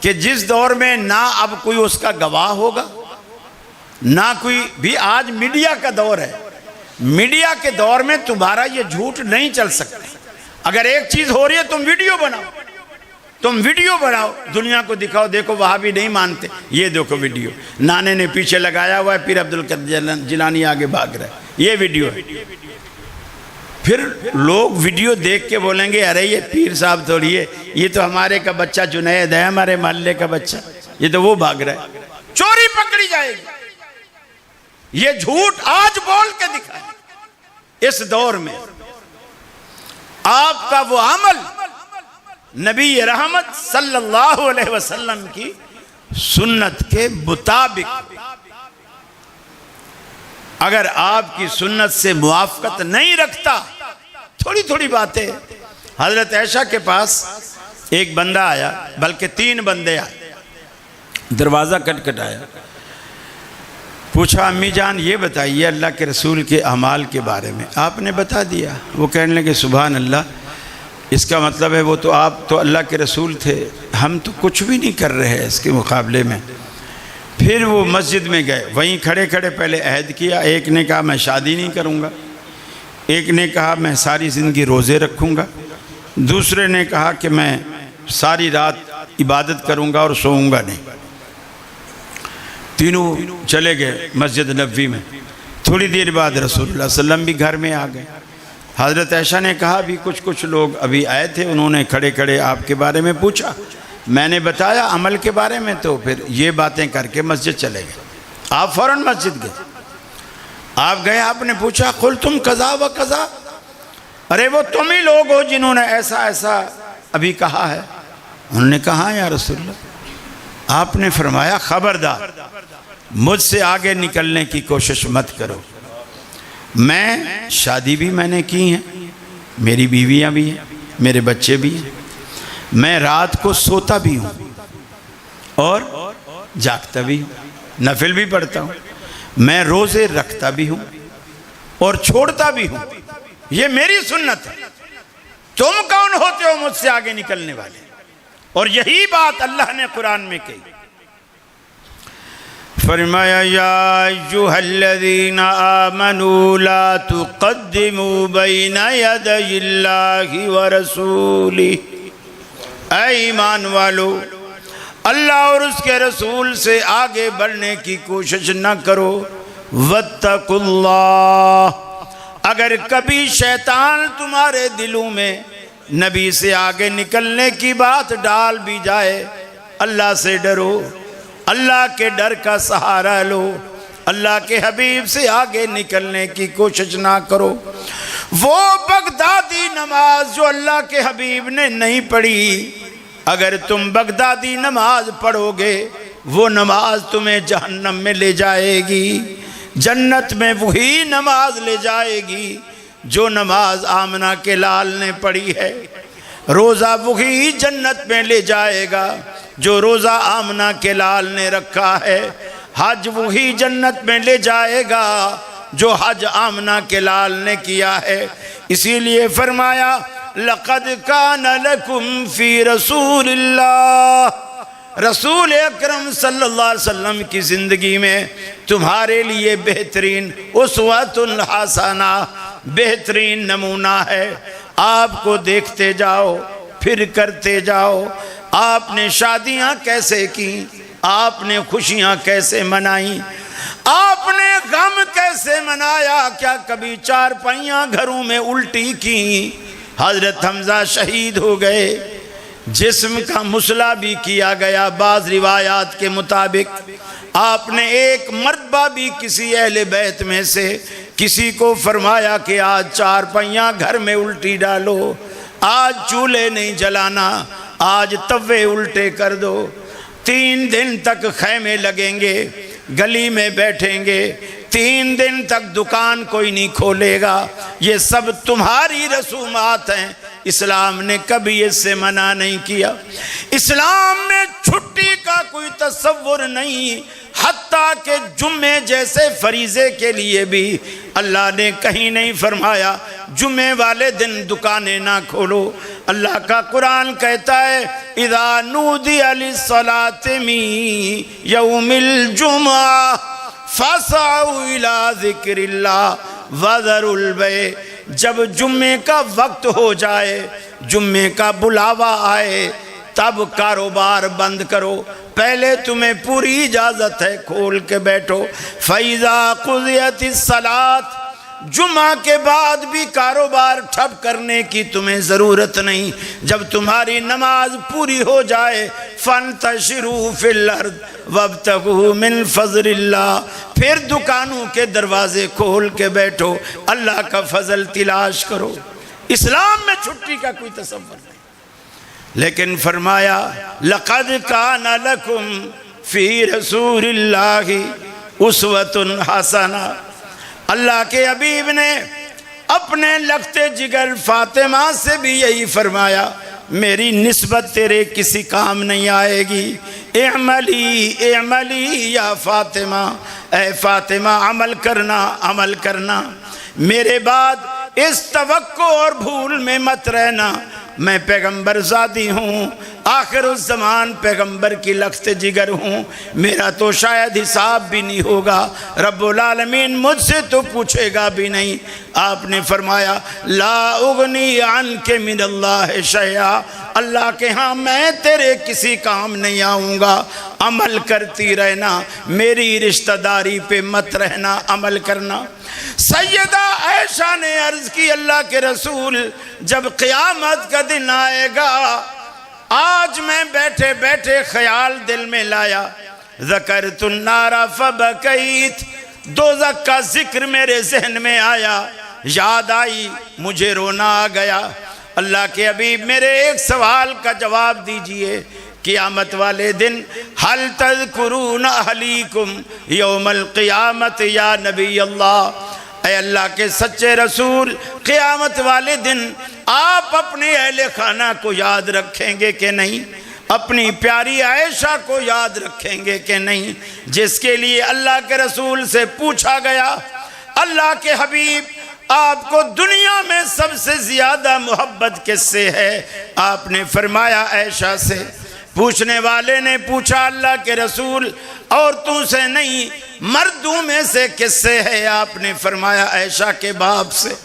कि जिस दौर में ना अब कोई उसका गवाह होगा ना कोई भी। आज मीडिया का दौर है, मीडिया के दौर में तुम्हारा ये झूठ नहीं चल सकता। अगर एक चीज हो रही है, तुम वीडियो बनाओ, दुनिया को दिखाओ, देखो वहां भी नहीं मानते, ये देखो वीडियो नाने ने पीछे लगाया हुआ है, पीर अब्दुल कादिर जिलानी आगे भाग रहा है, ये वीडियो है। फिर लोग वीडियो देख के बोलेंगे अरे ये पीर साहब थोड़ी है, ये तो हमारे का बच्चा जुनैद है, हमारे मोहल्ले का बच्चा, ये तो वो भाग रहा है। चोरी पकड़ी जाएगी। ये झूठ आज बोल के दिखाए। इस दौर में आपका वो अमल नबी रहमत सल्लल्लाहु अलैहि वसल्लम की सुन्नत के मुताबिक, अगर आपकी सुन्नत से मुआफ़क़त नहीं रखता, थोड़ी थोड़ी बातें। हजरत ऐशा के पास एक बंदा आया, बल्कि 3 बंदे आए, दरवाज़ा खटखटाया, पूछा अम्मी जान ये बताइए अल्लाह के रसूल के अमाल के बारे में। आपने बता दिया। वो कहने लगे सुभान अल्लाह, इसका मतलब है वो तो आप तो अल्लाह के रसूल थे, हम तो कुछ भी नहीं कर रहे हैं इसके मुकाबले में। फिर वो मस्जिद में गए, वहीं खड़े खड़े पहले अहद किया। एक ने कहा मैं शादी नहीं करूँगा, एक ने कहा मैं सारी ज़िंदगी रोज़े रखूँगा, दूसरे ने कहा कि मैं सारी रात इबादत करूँगा और सोऊंगा नहीं। तीनों चले गए मस्जिद नबवी में। थोड़ी देर बाद रसूलुल्लाह सल्लम भी घर में आ गए। हज़रत ऐशा ने कहा भी कुछ लोग अभी आए थे, उन्होंने खड़े खड़े आपके बारे में पूछा, मैंने बताया अमल के बारे में, तो फिर ये बातें करके मस्जिद चले गए। आप फ़ौरन मस्जिद गए, आप गए, आपने पूछा कुल तुम कज़ा व कज़ा, अरे वो तुम ही लोग हो जिन्होंने ऐसा ऐसा अभी कहा है। उन्होंने कहा या रसूलल्लाह। आपने फरमाया खबरदार मुझसे आगे निकलने की कोशिश मत करो, मैं शादी भी मैंने की है, मेरी बीवियां भी हैं, मेरे बच्चे भी हैं, मैं रात को सोता भी हूँ और जागता भी हूँ, नफिल भी पढ़ता हूँ, मैं रोज़े रखता भी हूँ और छोड़ता भी हूँ। ये मेरी सुन्नत है। तुम कौन होते हो मुझसे आगे निकलने वाले? और यही बात अल्लाह ने कुरान में कही। फरमाया या अय्युहल्लज़ीना आमनू ला तुक़द्दिमू बैना यदयिल्लाहि व रसूलिही, ऐ ईमान वालो, अल्लाह और उसके रसूल से आगे बढ़ने की कोशिश न करो। वत्तकुल्लाह, अगर कभी शैतान तुम्हारे दिलों में नबी से आगे निकलने की बात डाल भी जाए, अल्लाह से डरो, अल्लाह के डर का सहारा लो, अल्लाह के हबीब से आगे निकलने की कोशिश ना करो। वो बगदादी नमाज जो अल्लाह के हबीब ने नहीं पढ़ी, अगर तुम बगदादी नमाज पढ़ोगे वो नमाज तुम्हें जहन्नम में ले जाएगी, जन्नत में वही नमाज ले जाएगी जो नमाज आमना के लाल ने पढ़ी है। रोज़ा वही जन्नत में ले जाएगा जो रोज़ा आमना के लाल ने रखा है। हज वही जन्नत में ले जाएगा जो हज आमना के लाल ने किया है। इसीलिए फरमाया लक़द कान लकुम फ़ी रसूलिल्लाह, रसूल अकरम सल्लल्लाहु अलैहि वसल्लम की ज़िंदगी में तुम्हारे लिए बेहतरीन उस्वतुल हसना, बेहतरीन नमूना है। आपको देखते जाओ, फिर करते जाओ। आपने शादियां कैसे की, आपने खुशियां कैसे मनाई, आपने गम कैसे मनाया? क्या कभी चारपाइयां घरों में उल्टी की? हजरत हमजा शहीद हो गए, जिस्म का मुसला भी किया गया बाज़ रिवायात के मुताबिक। आपने एक मर्तबा भी किसी अहले बैत में से किसी को फरमाया कि आज चारपाइयां घर में उल्टी डालो, आज चूल्हे नहीं जलाना, आज तवे उल्टे कर दो। 3 दिन तक खैमे लगेंगे, गली में बैठेंगे, 3 दिन तक दुकान कोई नहीं खोलेगा। ये सब तुम्हारी रसूमात हैं, इस्लाम ने कभी इससे मना नहीं किया। इस्लाम में छुट्टी का कोई तसव्वुर नहीं, हत्ता के जुम्मे जैसे फरीज़े के लिए भी अल्लाह ने कहीं नहीं फरमाया जुम्मे वाले दिन दुकानें ना खोलो। अल्लाह का कुरान कहता है इज़ा नूदिया लिस्सलाति मिन यौमिल जुमा फसअू इला ज़िक्रिल्लाह वज़रुल बै, जब जुम्मे का वक्त हो जाए, जुम्मे का बुलावा आए, तब कारोबार बंद करो। पहले तुम्हें पूरी इजाज़त है, खोल के बैठो। फ़ैज़ा क़ुज़ियतिस सलात, जुम्मा के बाद भी कारोबार ठप करने की तुम्हें ज़रूरत नहीं। जब तुम्हारी नमाज पूरी हो जाए, फ़न्तशिरू फ़िल अर्द वब्तगू मिन फ़ज़लिल्लाह, फिर दुकानों के दरवाजे खोल के बैठो, अल्लाह का फजल तलाश करो। इस्लाम में छुट्टी का कोई तसव्वुर नहीं। लेकिन फरमाया लक़द कान लकुम फ़ी रसूलिल्लाहि उस्वतुन हसना, अल्लाह के हबीब ने अपने लगते जिगर फातिमा से भी यही फरमाया, मेरी निस्बत तेरे किसी काम नहीं आएगी। इअमली इअमली या फातिमा, ए फातिमा अमल करना, अमल करना। मेरे बाद इस तवक्को और भूल में मत रहना, मैं पैगंबर ज़ादी हूँ, आखिर उस ज़मान पैगंबर की लख्त जिगर हूँ, मेरा तो शायद हिसाब भी नहीं होगा, रब्बुल आलमीन मुझसे तो पूछेगा भी नहीं। आपने फरमाया ला उगनी अन्के मिनल्लाह शैआ, अल्लाह के यहाँ मैं तेरे किसी काम नहीं आऊँगा, अमल करती रहना, मेरी रिश्तेदारी पे मत रहना, अमल करना। सैयदा आयशा ने अर्ज की अल्लाह के रसूल, जब क़यामत का दिन आएगा, आज मैं बैठे बैठे ख्याल दिल में लाया, ज़करतुन नारा फबकैत, दोज़ख का जिक्र मेरे जहन में आया, याद आई, मुझे रोना आ गया। अल्लाह के हबीब मेरे एक सवाल का जवाब दीजिए, क़यामत वाले दिन हल तज़कुरून अहलीकुम यौमल क़ियामत या नबी अल्लाह, ऐ अल्लाह के सच्चे रसूल, क़यामत वाले दिन आप अपने अहले खाना को याद रखेंगे कि नहीं? अपनी प्यारी आयशा को याद रखेंगे कि नहीं, जिसके लिए अल्लाह के रसूल से पूछा गया, अल्लाह के हबीब आपको दुनिया में सबसे ज्यादा मोहब्बत किससे है? आपने फरमाया आयशा से। पूछने वाले ने पूछा अल्लाह के रसूल औरतों से नहीं, मर्दों में से किससे है? आपने फरमाया आयशा के बाप से।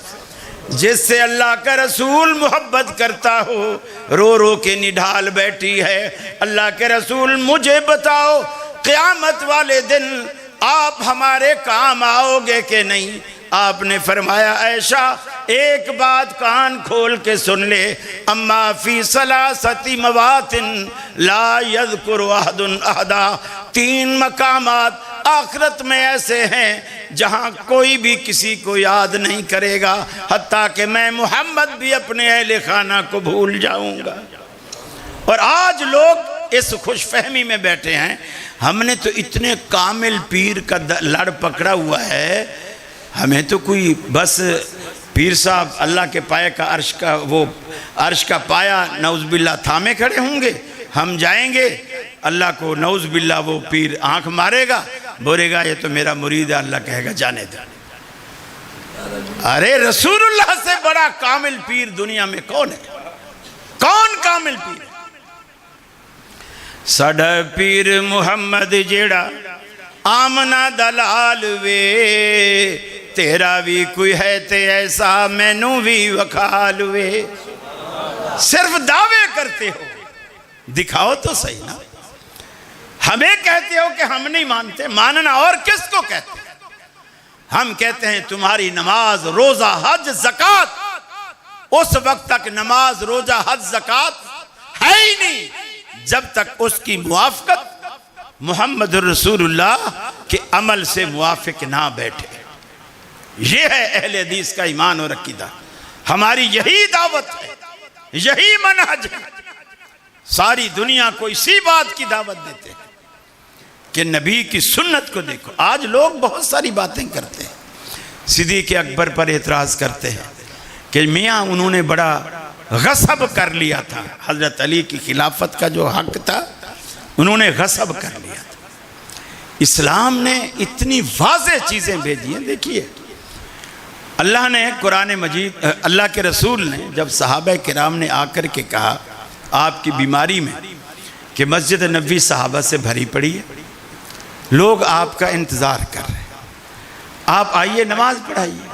जिससे अल्लाह का रसूल मोहब्बत करता हो, रो रो के निढाल बैठी है, अल्लाह के रसूल मुझे बताओ क़यामत वाले दिन आप हमारे काम आओगे कि नहीं? आपने फरमाया आयशा एक बात कान खोल के सुन ले, अम्मा फी सलासती मवातिन ला यज़कुरु अहदुन अहदा, 3 मकामात आखिरत में ऐसे हैं जहां कोई भी किसी को याद नहीं करेगा, हत्ता कि मैं मोहम्मद भी अपने अहले खाना को भूल जाऊंगा। और आज लोग इस खुशफहमी में बैठे हैं, हमने तो इतने कामिल पीर का लड़ पकड़ा हुआ है, हमें तो कोई बस पीर साहब अल्लाह के पाए का अर्श का पाया नौज़बिल्ला थामे खड़े होंगे, हम जाएंगे अल्लाह को नौज़बिल्ला वो पीर आंख मारेगा, बोलेगा ये तो मेरा मुरीद है, अल्लाह कहेगा जाने दे। अरे रसूलुल्लाह से बड़ा कामिल पीर दुनिया में कौन है? कौन कामिल पीर? साडा पीर मुहम्मद जेड़ा आमना दलाल वे, तेरा भी कोई है ते ऐसा मैनू भी वखाल वे। सिर्फ दावे करते हो, दिखाओ तो सही ना। हमें कहते हो कि हम नहीं मानते, मानना और किसको कहते हैं? हम कहते हैं तुम्हारी नमाज रोजा हज ज़कात, उस वक्त तक नमाज रोजा हज ज़कात है ही नहीं जब तक उसकी मुआफ़क़त मोहम्मद रसूलुल्लाह के अमल से मुआफ़िक ना बैठे। ये है अहले हदीस का ईमान और अकीदा। हमारी यही दावत है, यही मनहज है। सारी दुनिया को इसी बात की दावत देते हैं कि नबी की सुन्नत को देखो। आज लोग बहुत सारी बातें करते हैं, सिद्दीक़ अकबर पर एतराज़ करते हैं कि मियाँ उन्होंने बड़ा गसब कर लिया था, हज़रत अली की खिलाफत का जो हक था उन्होंने गसब कर लिया था। इस्लाम ने इतनी वाज़ेह चीज़ें भेजी हैं। देखिए अल्लाह ने कुरान मजीद, अल्लाह के रसूल ने जब सहाबा किराम ने आकर के कहा आपकी बीमारी में कि मस्जिद नबवी सहाबा से भरी पड़ी है, लोग आपका इंतज़ार कर रहे हैं, आप आइए नमाज पढ़ाइए।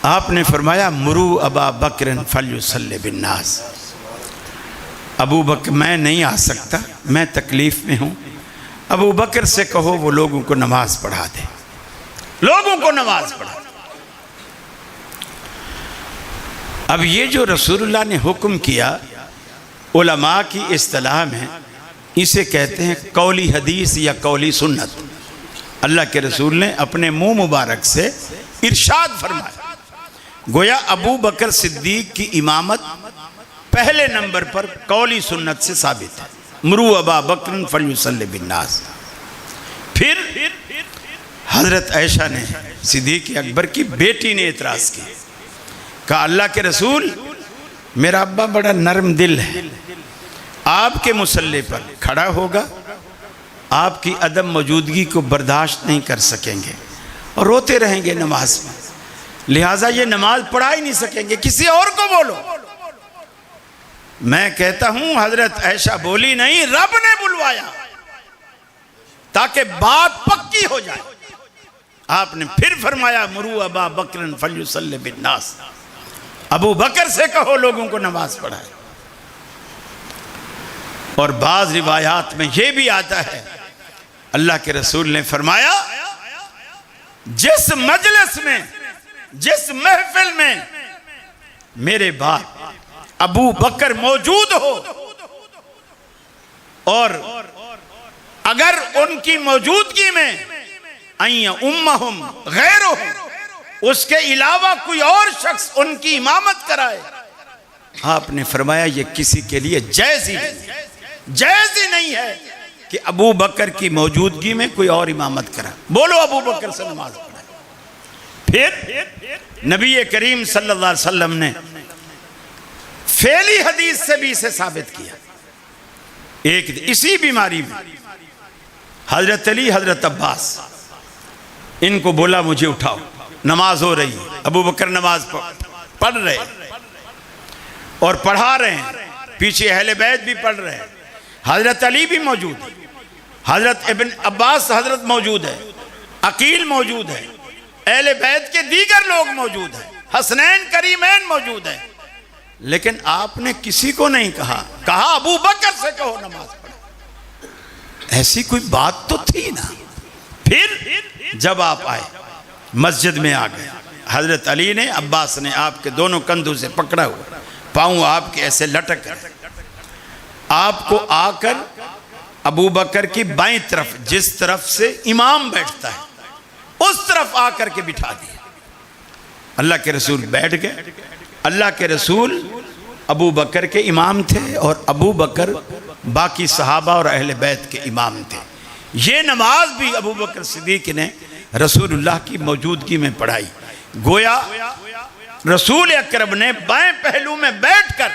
आपने फरमाया मुरू अबा बकर फलयुसल्लि बिन्नास, अबू बकर मैं नहीं आ सकता, मैं तकलीफ़ में हूँ, अबू बकर से कहो वो लोगों को नमाज पढ़ा दे, लोगों को नमाज पढ़ा दे। अब ये जो रसूलुल्लाह ने हुक्म किया, उलमा की इस्तिलाह में इसे कहते हैं कौली हदीस या कौली सुन्नत। अल्लाह के रसूल ने अपने मुंह मुबारक से इरशाद फरमाया, गोया अबू बकर सिद्दीक की इमामत पहले नंबर पर कौली सुन्नत से साबित है। मुरू अबा बकर फलयुसल्लि बिन्नास। फिर हजरत आयशा ने, सिद्दीक़ अकबर की बेटी ने एतराज़ की, कहा अल्लाह के रसूल मेरा अब्बा बड़ा नरम दिल है, आपके मुसल्ले पर खड़ा होगा, आपकी अदम मौजूदगी को बर्दाश्त नहीं कर सकेंगे और रोते रहेंगे नमाज में, लिहाजा ये नमाज पढ़ा ही नहीं सकेंगे, किसी और को बोलो। मैं कहता हूं हजरत आयशा बोली नहीं, रब ने बुलवाया ताकि बात पक्की हो जाए। आपने फिर फरमाया मुरू अबा बकर फलयुसल्लि बिन्नास, अबू बकर से कहो लोगों को नमाज पढ़ाए। और बाज रिवायात में यह भी आता है अल्लाह के रसूल ने फरमाया जिस मजलिस में, जिस महफिल में मेरे बाप अबू बकर मौजूद हो और अगर उनकी मौजूदगी में अय्या उम्महुम गैरुहुम, उसके अलावा कोई और शख्स उनकी इमामत कराए, आपने फरमाया ये किसी के लिए जायज़ ही नहीं, जायज़ ही नहीं है कि अबू बकर की मौजूदगी में कोई और इमामत करा। बोलो अबू बकर से नमाज पढ़ाए। फिर नबी करीम सल्लल्लाहु अलैहि वसल्लम ने फेली हदीस से भी इसे साबित किया। एक इसी बीमारी में हजरत अली हजरत अब्बास इनको बोला मुझे उठाओ, नमाज हो रही है। अबू बकर नमाज पढ़ रहे और पढ़ा रहे हैं, पीछे अहले बैत भी पढ़ रहे हैं, हजरत अली भी मौजूद है, हजरत इब्न अब्बास हजरत मौजूद है, अकील मौजूद है, अहले बैत के दीगर लोग मौजूद हैं, हसनैन करीमैन मौजूद है। लेकिन आपने किसी को नहीं कहा अबू बकर से कहो नमाज पढ़े। ऐसी कोई बात तो थी ना। फिर जब आप आए मस्जिद में आ गए, हजरत अली ने अब्बास ने आपके दोनों कंधों से पकड़ा हुआ, पाँव आपके ऐसे लटक कर आपको आकर अबू बकर की बाईं तरफ, जिस तरफ से इमाम बैठता है, उस तरफ आकर के बिठा दिया। अल्लाह के रसूल बैठ गए। अल्लाह के रसूल अबू बकर के इमाम थे और अबू बकर बाकी सहाबा और अहले बैत के इमाम थे। ये नमाज भी अबू बकर सिद्दीक ने रसूलुल्लाह की मौजूदगी में पढ़ाई। गोया रसूल अकरम ने बाएं पहलू में बैठकर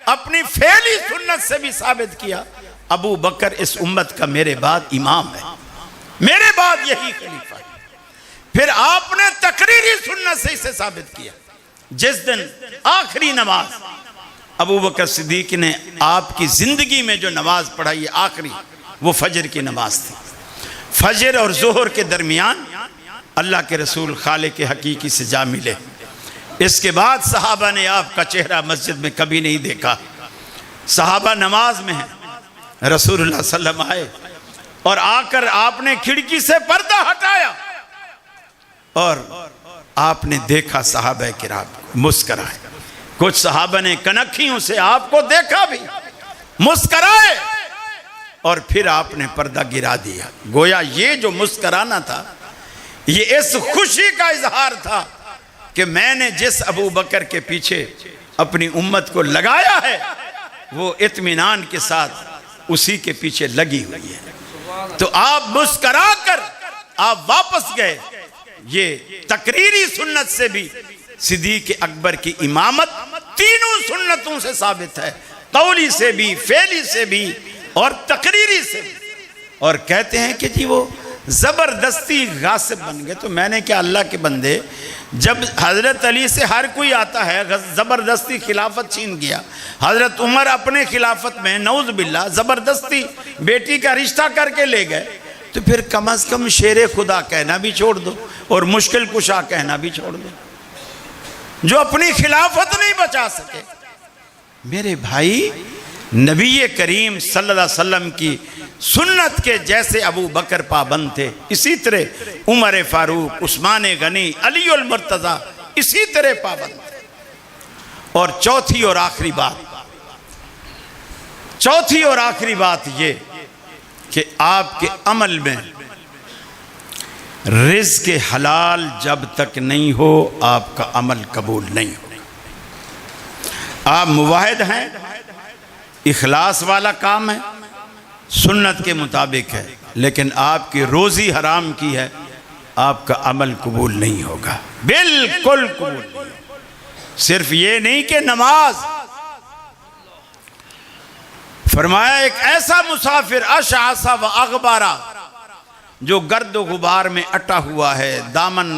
अपनी फेली सुन्नत से भी साबित किया, अबू बकर इस उम्मत का मेरे बाद इमाम है, मेरे बाद यही खलीफा है। फिर आपने तकरीरी सुन्नत से इसे साबित किया। जिस दिन आखिरी नमाज अबू बकर सिद्दीक ने आपकी जिंदगी में जो नमाज पढ़ाई आखिरी, वो फजर की नमाज थी। फजर और जोहर के दरमियान अल्लाह के रसूल खालिक के हकीकी से जा मिले। इसके बाद सहाबा ने आपका चेहरा मस्जिद में कभी नहीं देखा। सहाबा नमाज में हैं, रसूलुल्लाह सल्लल्लाहु अलैहि वसल्लम आए और आकर आपने खिड़की से पर्दा हटाया और आपने देखा सहाबा किराम मुस्कराए। कुछ सहाबा ने कनखियों से आपको देखा भी, मुस्कराए और फिर आपने पर्दा गिरा दिया। गोया ये जो मुस्कराना था, ये इस खुशी का इजहार था कि मैंने जिस अबू बकर के पीछे अपनी उम्मत को लगाया है, वो इत्मीनान के साथ उसी के पीछे लगी हुई है। तो आप मुस्करा कर आप वापस गए। ये तकरीरी सुन्नत से भी सिद्दीक अकबर की इमामत तीनों सुन्नतों से साबित है, कौली से भी, फेली से भी और तकरीरी से भी। और कहते हैं कि जी वो जबरदस्ती गासिब बन गए। तो मैंने क्या, अल्लाह के बंदे, जब हजरत अली से हर कोई आता है जबरदस्ती खिलाफत छीन गया, हजरत उमर अपने खिलाफत में नऊज़ बिल्लाह जबरदस्ती बेटी का रिश्ता करके ले गए, तो फिर कम अज कम शेरे खुदा कहना भी छोड़ दो और मुश्किल कुशा कहना भी छोड़ दो, जो अपनी खिलाफत नहीं बचा सके। मेरे भाई, नबी करीम सल्लल्लाहु अलैहि वसल्लम की सुन्नत के जैसे अबू बकर पाबंद थे, इसी तरह उमर फारूक, उस्मान गनी, अली उल मुर्तज़ा इसी तरह पाबंद थे। और चौथी और आखिरी बात ये कि आपके अमल में रिज़्क़ हलाल जब तक नहीं हो, आपका अमल कबूल नहीं हो। आप मुवाहिद हैं, इखलास वाला काम है, सुन्नत के मुताबिक है, लेकिन आपकी रोज़ी हराम की है, आपका अमल कबूल नहीं होगा, बिल्कुल कबूल नहीं। सिर्फ ये नहीं कि नमाज, फरमाया एक ऐसा मुसाफिर अशअसा व अग़बरा जो गर्द गुबार में अटा हुआ है, दामन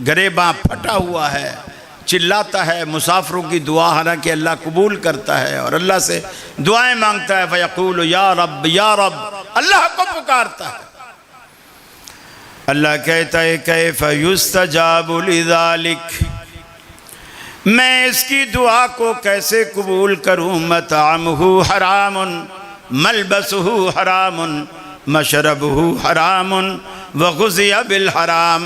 गरेबा फटा हुआ है, चिल्लाता है मुसाफिरों की दुआ, हालांकि अल्लाह कबूल करता है और अल्लाह से दुआएं मांगता है, फ़यक़ूलु या रब या रब, अल्लाह को पुकारता है। अल्लाह कहता है कैफ़ युस्तजाबु लिज़ालिक, मैं इसकी दुआ को कैसे कबूल करूँ। मतअमुहु हरामुन मलबसुहु हरामुन मशरबुहु हरामुन व गुज़िया बिल हराम।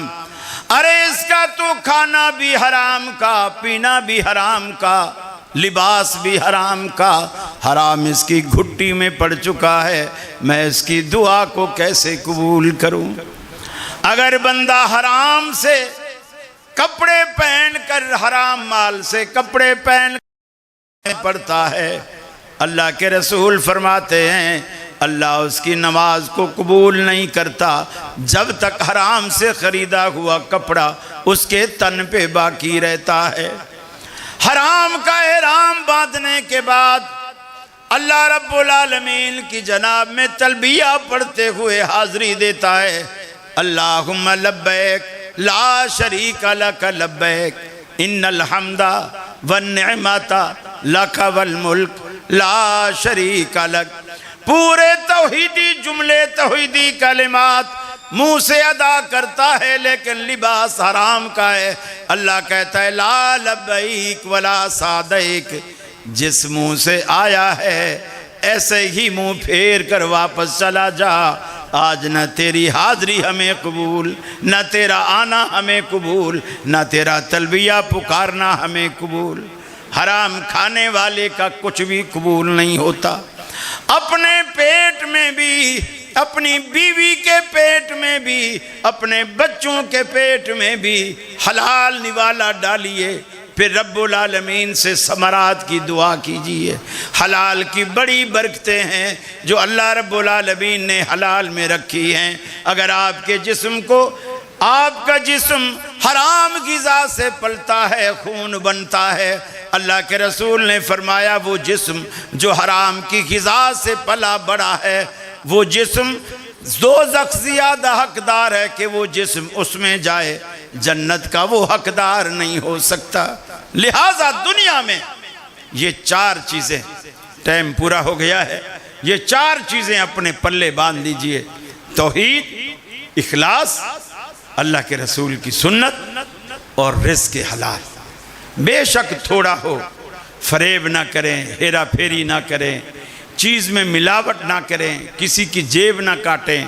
अरे इसका तो खाना भी हराम का, पीना भी हराम का, लिबास भी हराम का, हराम इसकी घुट्टी में पड़ चुका है, मैं इसकी दुआ को कैसे कबूल करूं। अगर बंदा हराम से कपड़े पहनकर, हराम माल से कपड़े पहन पड़ता है, अल्लाह के रसूल फरमाते हैं अल्लाह उसकी नमाज को कबूल नहीं करता जब तक हराम से ख़रीदा हुआ कपड़ा उसके तन पे बाकी रहता है। हराम का एहराम बांधने के बाद अल्लाह रब्बुल आलमीन की जनाब में तलबिया पढ़ते हुए हाज़री देता है, अल्लाहुम्मा लब्बैक ला शरीका लक लब्बैक इन्नल हम्दा वन निअमता लक वल मुल्क ला शरीका लक। पूरे तौहीदी जुमले, तौहीदी कलिमात मुंह से अदा करता है, लेकिन लिबास हराम का है। अल्लाह कहता है ला लब्बैक वला सादैक, जिस मुंह से आया है ऐसे ही मुंह फेर कर वापस चला जा। आज न तेरी हाज़री हमें कबूल, न तेरा आना हमें कबूल, न तेरा तलबिया पुकारना हमें कबूल। हराम खाने वाले का कुछ भी कबूल नहीं होता। अपने पेट में भी, अपनी बीवी के पेट में भी, अपने बच्चों के पेट में भी हलाल निवाला डालिए, फिर रब्बुल आलमीन से समरात की दुआ कीजिए। हलाल की बड़ी बरकतें हैं जो अल्लाह रब्बुल आलमीन ने हलाल में रखी हैं। अगर आपके जिस्म को, आपका जिस्म हराम ग़िज़ा से पलता है, खून बनता है, अल्लाह के रसूल ने फरमाया वो जिस्म जो हराम की ग़िज़ा से पला बड़ा है, वो जिस्म दोज़ख ज़्यादा हकदार है कि वो जिस्म उसमें जाए, जन्नत का वो हकदार नहीं हो सकता। लिहाजा दुनिया में ये चार चीज़ें, टाइम पूरा हो गया है, ये चार चीज़ें अपने पल्ले बांध लीजिए। तौहीद, इखलास, अल्लाह के रसूल की सुन्नत और रिज़्क़ हलाल। बेशक थोड़ा हो, फरेब ना करें, हेरा फेरी ना करें, चीज़ में मिलावट ना करें, किसी की जेब ना काटें,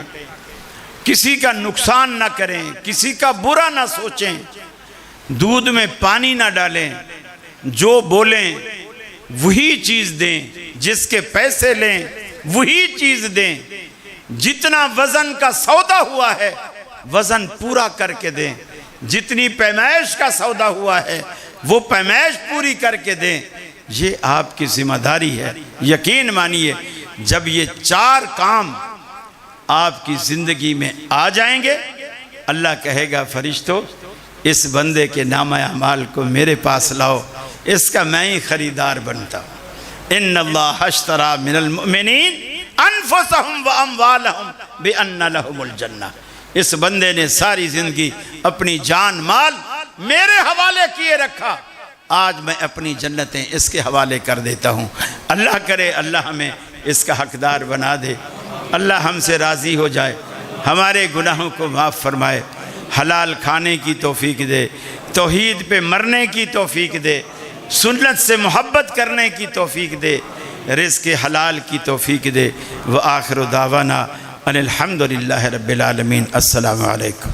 किसी का नुकसान ना करें, किसी का बुरा ना सोचें, दूध में पानी ना डालें, जो बोलें वही चीज़ दें, जिसके पैसे लें वही चीज़ दें, जितना वज़न का सौदा हुआ है वज़न पूरा करके दें, जितनी पैमाइश का सौदा हुआ है वो पैमाइश पूरी करके दें। ये आपकी जिम्मेदारी है। यकीन मानिए जब ये चार काम आपकी ज़िंदगी में आ जाएंगे, अल्लाह कहेगा फरिश्तों इस बंदे के नामा अमाल को मेरे पास लाओ, इसका मैं ही ख़रीदार बनता हूँ। इन्नल्लाह अश्तरा मिनल मुमिनीन अनफुसहुम व अमवालहुम बिअन्ना लहुमुल जन्नह। इस बंदे ने सारी ज़िंदगी अपनी जान माल मेरे हवाले किए रखा, आज मैं अपनी जन्नतें इसके हवाले कर देता हूँ। अल्लाह करे अल्लाह हमें इसका हकदार बना दे, अल्लाह हमसे राज़ी हो जाए, हमारे गुनाहों को माफ़ फरमाए, हलाल खाने की तौफीक दे, तौहीद पे मरने की तौफीक दे, सुन्नत से मोहब्बत करने की तौफीक दे, रिज़्क़ हलाल की तौफीक दे। व आखिर दावाना अनिल हम्दुलिल्लाहि रब्बिल आलमीन। अस्सलामु अलैकुम।